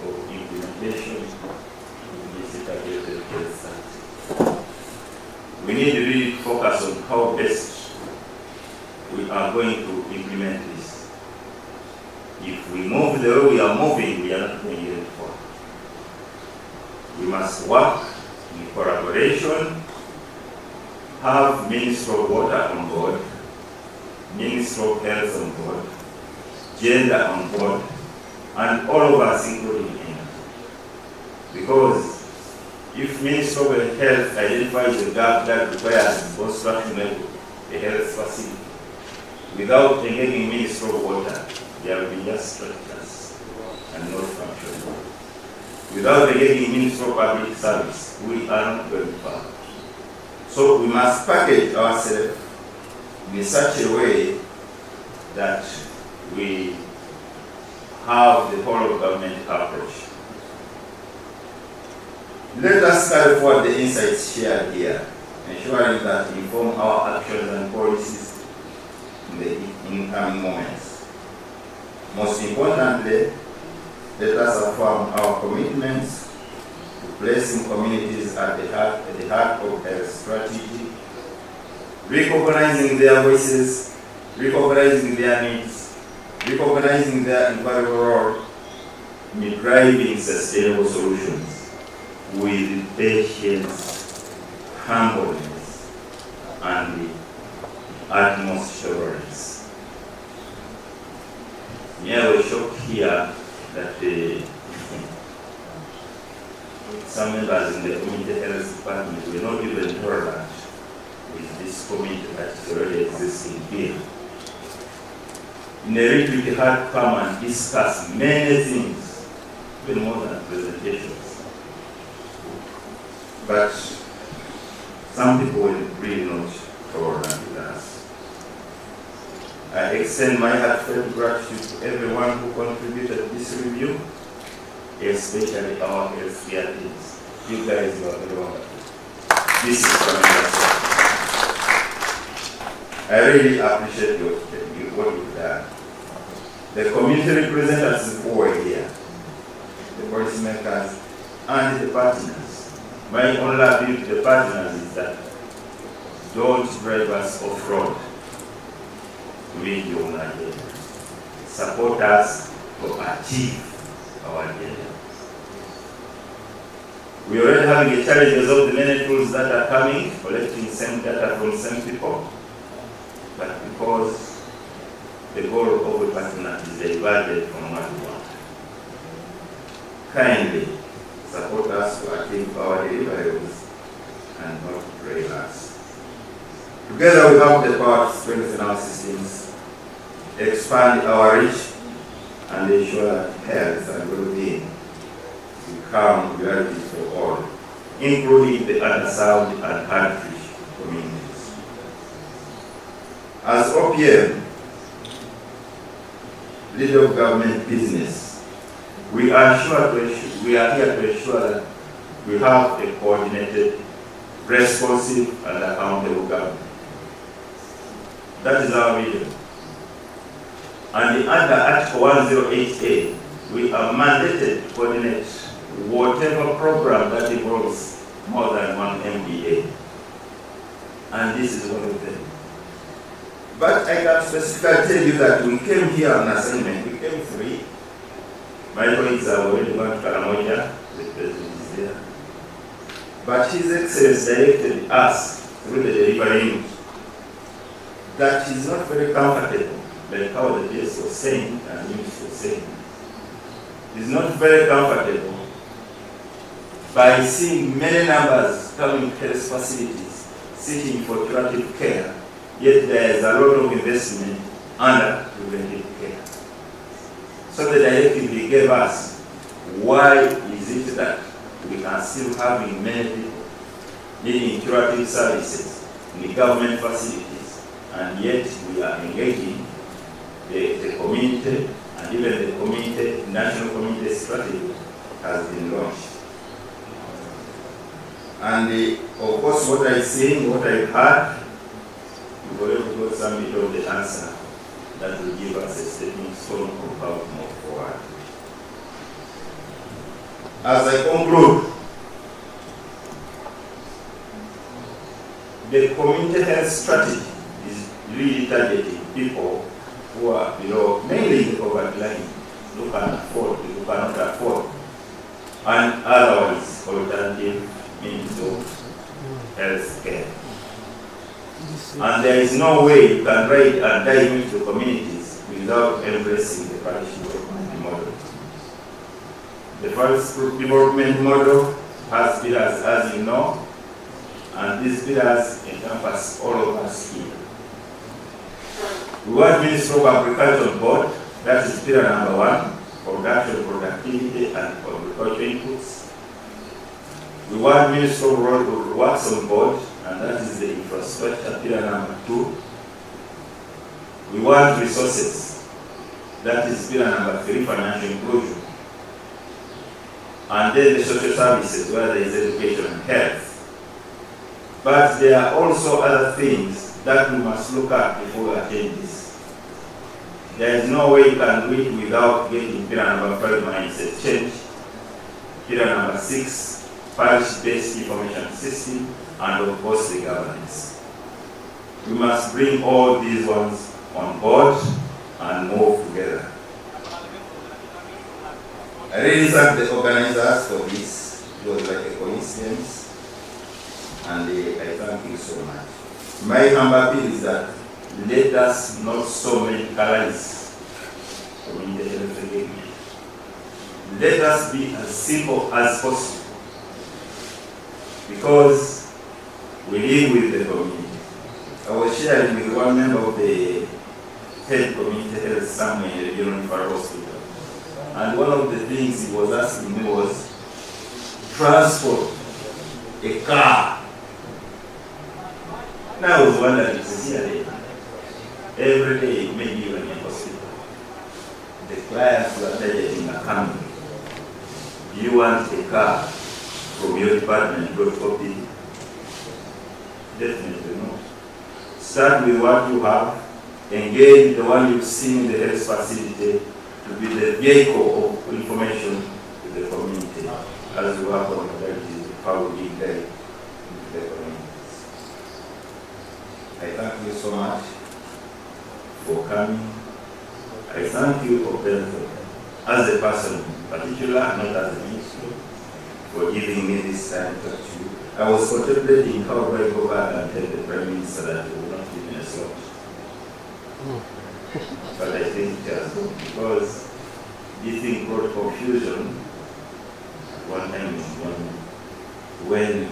of implementation of this integrated health service. We need to really focus on how best we are going to implement this. If we move the way we are moving, we are not going to get far. We must work in collaboration, have Ministry of Water on board, Ministry of Health on board, gender on board, and all of us, including energy. Because If Minister of Health identifies a gap that requires construction of a health facility, without engaging Minister of Water, there will be just structures and not functioning. Without engaging Minister of Public Service, we are not going far. So we must package ourselves in such a way that we have the whole of government approach. Let us carry forward the insights shared here, ensuring that we inform our actions and policies in the incoming moments. Most importantly, let us affirm our commitments to placing communities at the heart of health strategy, recognizing their voices, recognizing their needs, recognizing their invaluable role in driving sustainable solutions with patience, humbleness, and the utmost tolerance. I was shocked here that some members in the community health department were not even tolerant with this committee that is already existing here. In a retreat, we had come and discuss many things, even more than presentations. But some people were really not tolerant with us. I extend my heartfelt gratitude to everyone who contributed to this review, especially our healthcare teams. You guys are very wonderful. This is tremendous. I really appreciate what you've done. The community representatives who were here, the policymakers, and the partners. My only appeal to the partners is that don't drive us off-road to meet your own agenda. Support us to achieve our agenda. We are already having a challenge of the many tools that are coming, collecting same data from same people, but because the goal of the partner is diverted from what we want. Kindly support us to achieve our deliverables and not drive us. Together we have the power to strengthen our systems, expand our reach, and ensure health and well-being become reality for all, including the underserved and hard-to-reach communities. As OPM, leader of government business, we are here to ensure that we have a coordinated, responsive, and accountable government. That is our vision. And under Article 108A, we are mandated to coordinate whatever program that involves more than one MDA. And this is one of them. But I can specifically tell you that we came here on assignment. We came free. My colleagues are already going to Karamoja, the president is there. But His Excellency directed us through the delivery note that is not very comfortable, like how the PS was saying and the minister was saying. It's not very comfortable by seeing many numbers coming to health facilities, seeking for curative care, yet there is a lot of investment under preventive care. So the directive he gave us, why is it that we are still having many people needing curative services in the government facilities, and yet we are engaging the community, and even the community, national community strategy has been launched. And of course what I see, what I've heard, we've already got some bit of the answer that will give us a stepping stone of how to move forward. As I conclude, the community health strategy is really targeting people who are below, mainly the poverty line, who can afford, who cannot afford, and otherwise alternative means of health care. And there is no way you can ride and dive into communities without embracing the parish development model. The parish development model has pillars, as you know, and these pillars encompass all of us here. We want Ministry of Agriculture on board. That is pillar number 1, production, productivity, and agricultural inputs. We want Ministry of Road Works on board, and that is the infrastructure, pillar number 2. We want resources. That is pillar number 3, financial inclusion. And then the social services, where there is education and health. But there are also other things that we must look at before we attain this. There is no way you can do it without getting pillar number 5, mindset change. Pillar number 6, parish-based information system, and of course the governance. We must bring all these ones on board and move together. I really thank the organizers for this. It was like a coincidence, and I thank you so much. My humble appeal is that let us not so medicalize community health engagement. Let us be as simple as possible, because we live with the community. I was sharing with one member of the head community health somewhere in the regional hospital. And one of the things he was asking me was, transport, a car. And I was wondering, sincerely, every day, maybe when you're in hospital, the clients who are targeting are coming. Do you want a car from your department to copy? Definitely not. Start with what you have, engage the one you've seen in the health facility, to be the vehicle of information to the community as we work on how we give them to the communities. I thank you so much for coming. I thank you as a person in particular, not as a minister, for giving me this time to talk to you. I was contemplating how do I go back and tell the Prime Minister that he will not give me a slot. But I think it has, because this thing brought confusion one time when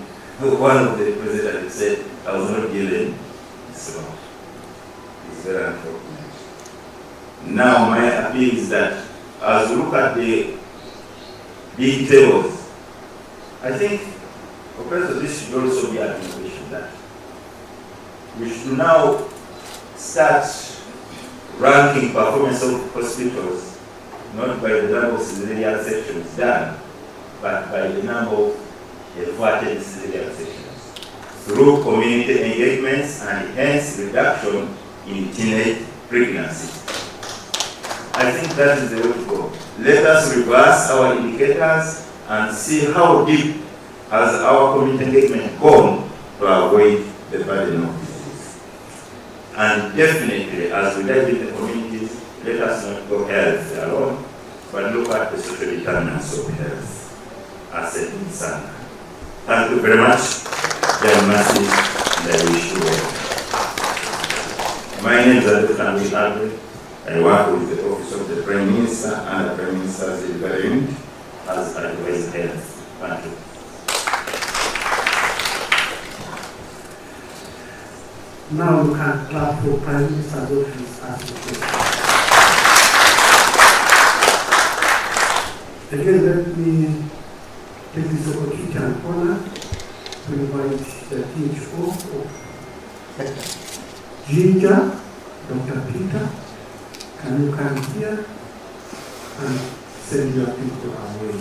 one of the presidents said, I was not given a slot. It's very unfortunate. Now my appeal is that as we look at the big tables, I think, Professor, this should also be an innovation that we should now start ranking performance of hospitals not by the number of cesarean sections done, but by the number of averted cesarean sections through community engagements and hence reduction in teenage pregnancy. I think that is the way to go. Let us reverse our indicators and see how deep has our community engagement gone to avoid the burden of disease. And definitely, as we dive in the communities, let us not go health alone, but look at the social determinants of health as a concern. Thank you very much. Your mercy, and I wish you well. My name is Dr. Albert. I work with the Office of the Prime Minister and the Prime Minister's Delivery Unit as Advisor Health. Thank you. Now you can clap for Prime Minister's Office as the question. Again, let me take this opportunity and honor to invite the THO of Ginger, Dr. Peter. Can you come here and send your people away?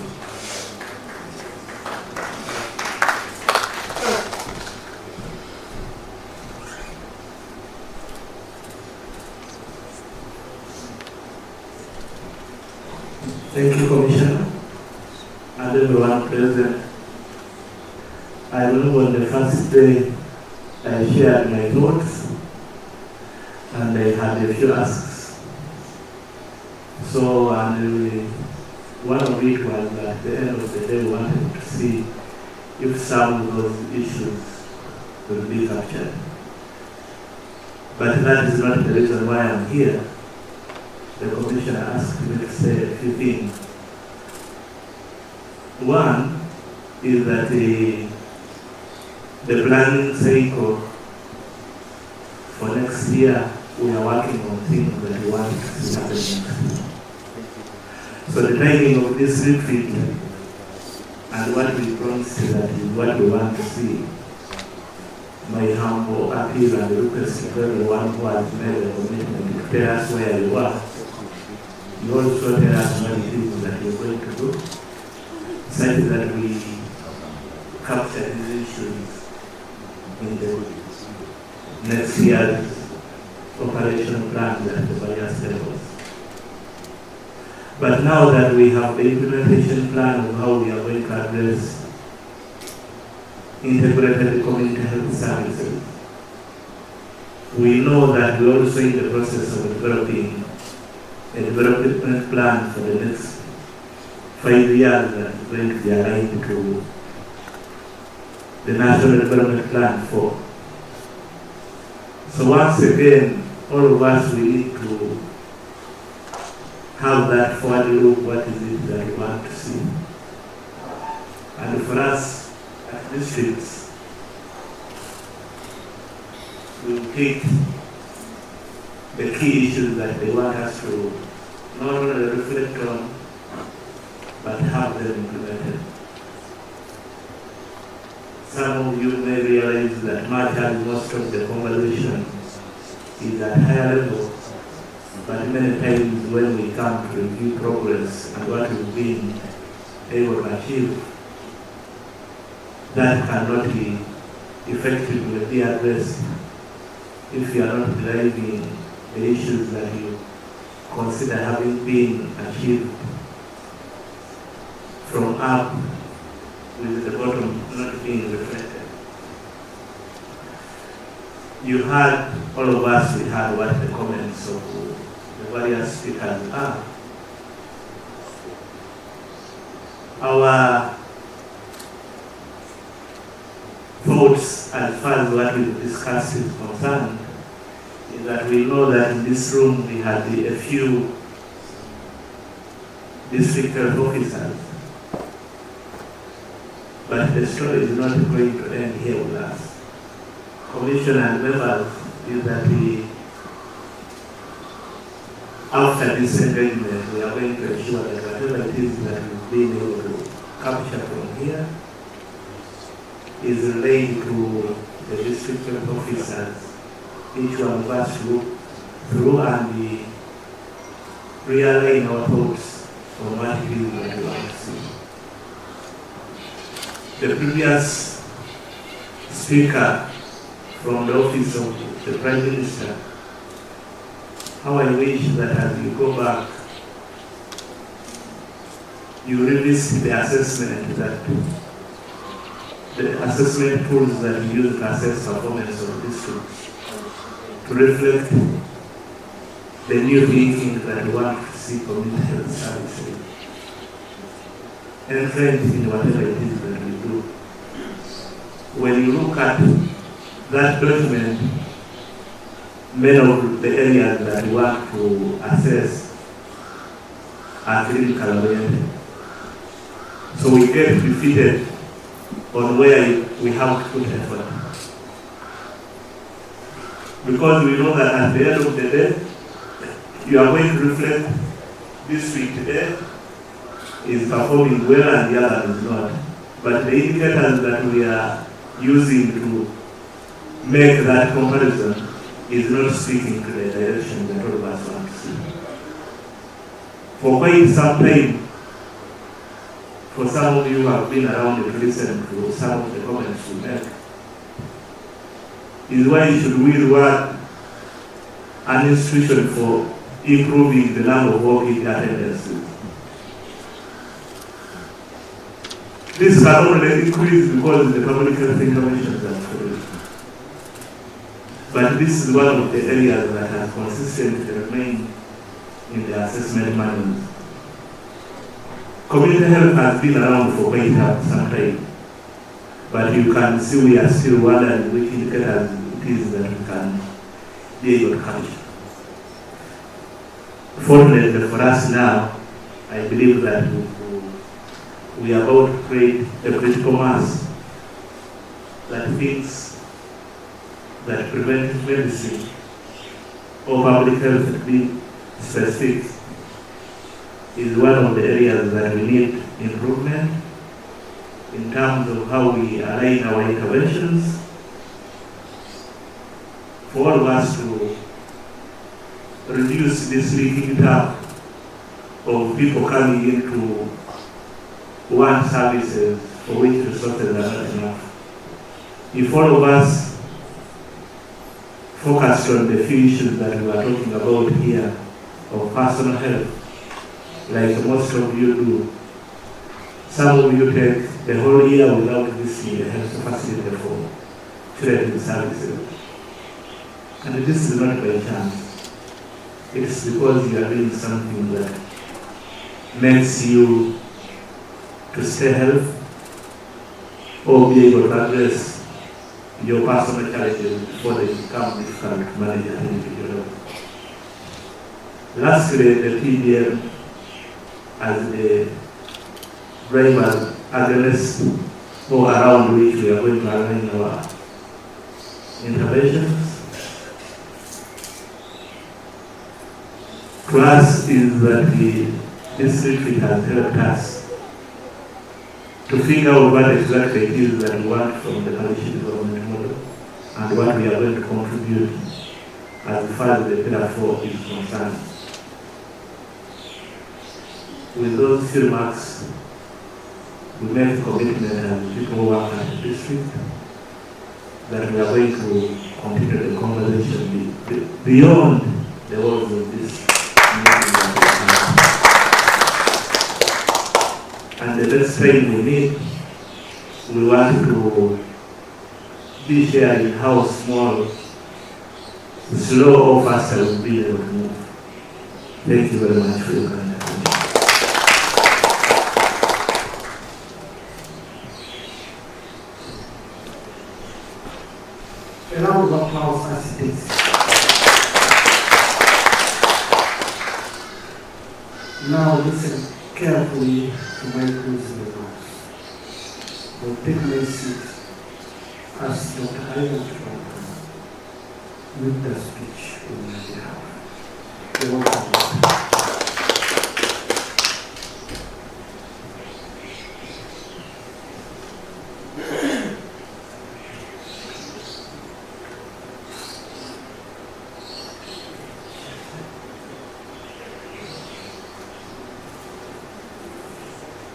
Thank you, Commissioner, and everyone present. I remember on the first day I shared my thoughts and I had a few asks. So, one of it was at the end of the day we wanted to see if some of those issues will be captured. But that is not the reason why I'm here. The Commissioner asked me to say a few things. One, is that the planning cycle for next year, we are working on things that we want to see happen next year. So the timing of this retreat and what we promised that is what we want to see. My humble appeal and request to everyone who has made a commitment to tell us where you are. You also tell us what it is that you're going to do, such that we capture these issues in the next year's operational plan at the various levels. But now that we have the implementation plan of how we are going to address integrated community health services, we know that we're also in the process of developing a development plan for the next 5 years that is going to be aligned to the National Development Plan 4. So once again, all of us, we need to have that forward look, what is it that we want to see. And for us, at districts, we will take the key issues that they want us to not only reflect on, but have them implemented. Some of you may realize that much as most of the conversation is at higher level, but many times when we come to review progress and what we've been able to achieve, that cannot be effectively be addressed if you are not driving the issues that you consider having been achieved from up with the bottom not being reflected. You heard, all of us, we heard what the comments of the various speakers are. Our thoughts as far as what we discussed is concerned is that we know that in this room we had a few district health officers, but the story is not going to end here with us. Commission and members is that after this engagement, we are going to ensure that whatever it is that we've been able to capture from here is relayed to the district health officers. Each one of us look through and realign our thoughts on what it is that we want to see. The previous speaker from the office of the Prime Minister, how I wish that as you go back, you revisit the assessment the assessment tools that you use to assess performance of districts, to reflect the new thinking that we want to see community health services entrenched in whatever it is that we do. When you look at that document, many of the areas that we want to assess are clinical oriented. So we get defeated on where we have to put effort. Because we know that at the end of the day, you are going to reflect this week today is performing well and the other is not. But the indicators that we are using to make that comparison is not speaking to the direction that all of us want to see. For quite some time, for some of you who have been around to listen to some of the comments we make, is why should we reward an institution for improving the number of working attendances? This can only increase because the public health interventions are free. But this is one of the areas that has consistently remained in the assessment manuals. Community health has been around for quite some time, but you can see we are still wondering which indicators it is that we can be able to capture. Fortunately for us now, I believe that we are about to create a critical mass that thinks that preventive medicine or public health, to be specific, is one of the areas that we need improvement in terms of how we align our interventions for all of us to reduce this leaking tap of people coming into one services for which resources are not enough. If all of us focus on the few issues that we are talking about here of personal health, like most of you do, some of you take the whole year without visiting a health facility for treating services. And this is not by chance. It's because you are doing something that makes you to stay healthy or be able to address your personal challenges before they become difficult to manage at individual level. Lastly, the PDM as the drivers against or around which we are going to align our interventions. Class is that this retreat has helped us to figure out what exactly it is that we want from the partnership development model and what we are going to contribute as far as the Pillar 4 is concerned. With those few remarks, we make a commitment as people who work at the district that we are going to continue the conversation beyond the walls of this meeting. And the next thing we need, we want to be sharing how small, slow or faster we'll be able to move. Thank you very much for your kind attention. A round of applause as it is. Now listen carefully to my closing remarks. I will take my seat as Dr. Ivan Trump with the speech on my behalf. You're welcome.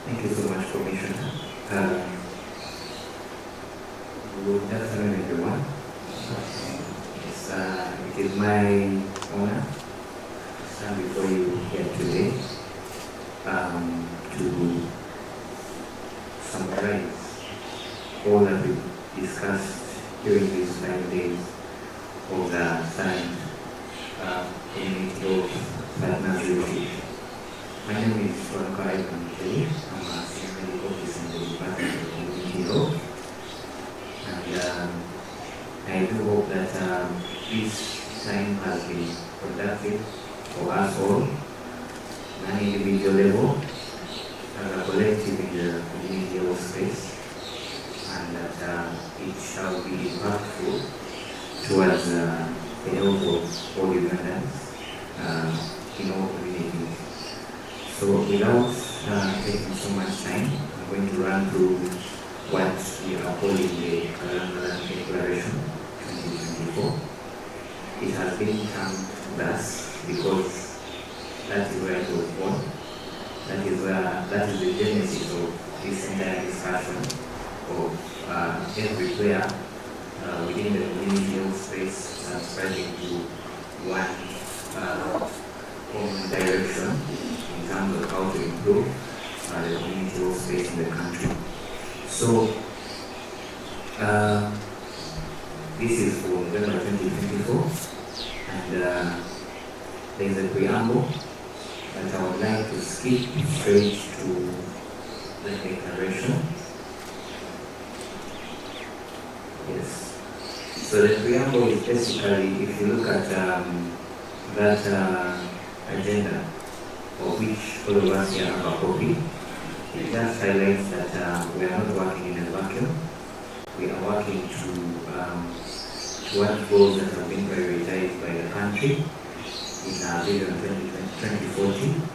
Thank you so much, Commissioner. Good afternoon, everyone. It is my honor to stand before you here today to summarize all that we discussed during these 5 days of the Science Community of Partners Retreat. My name is Dr. Ivan. I'm a senior medical officer in the Department of Community Health, and I do hope that this time has been productive for us all, on an individual level, as a collective in the community health space, and that it shall be impactful towards the health of all Ugandans in all communities. So without taking so much time, I'm going to run through what we are calling the Calendar Declaration 2024. It has been termed thus because that is where it was born. That is the genesis of this entire discussion of everywhere within the community health space spreading to one common direction in terms of how to improve the community health space in the country. So, this is for November 2024, and there is a preamble that I would like to skip straight to the declaration. Yes. So the preamble is basically, if you look at that agenda, of which all of us here have a copy, It just highlights that we are not working in a vacuum. We are working towards goals that have been prioritized by the country in our vision 2040.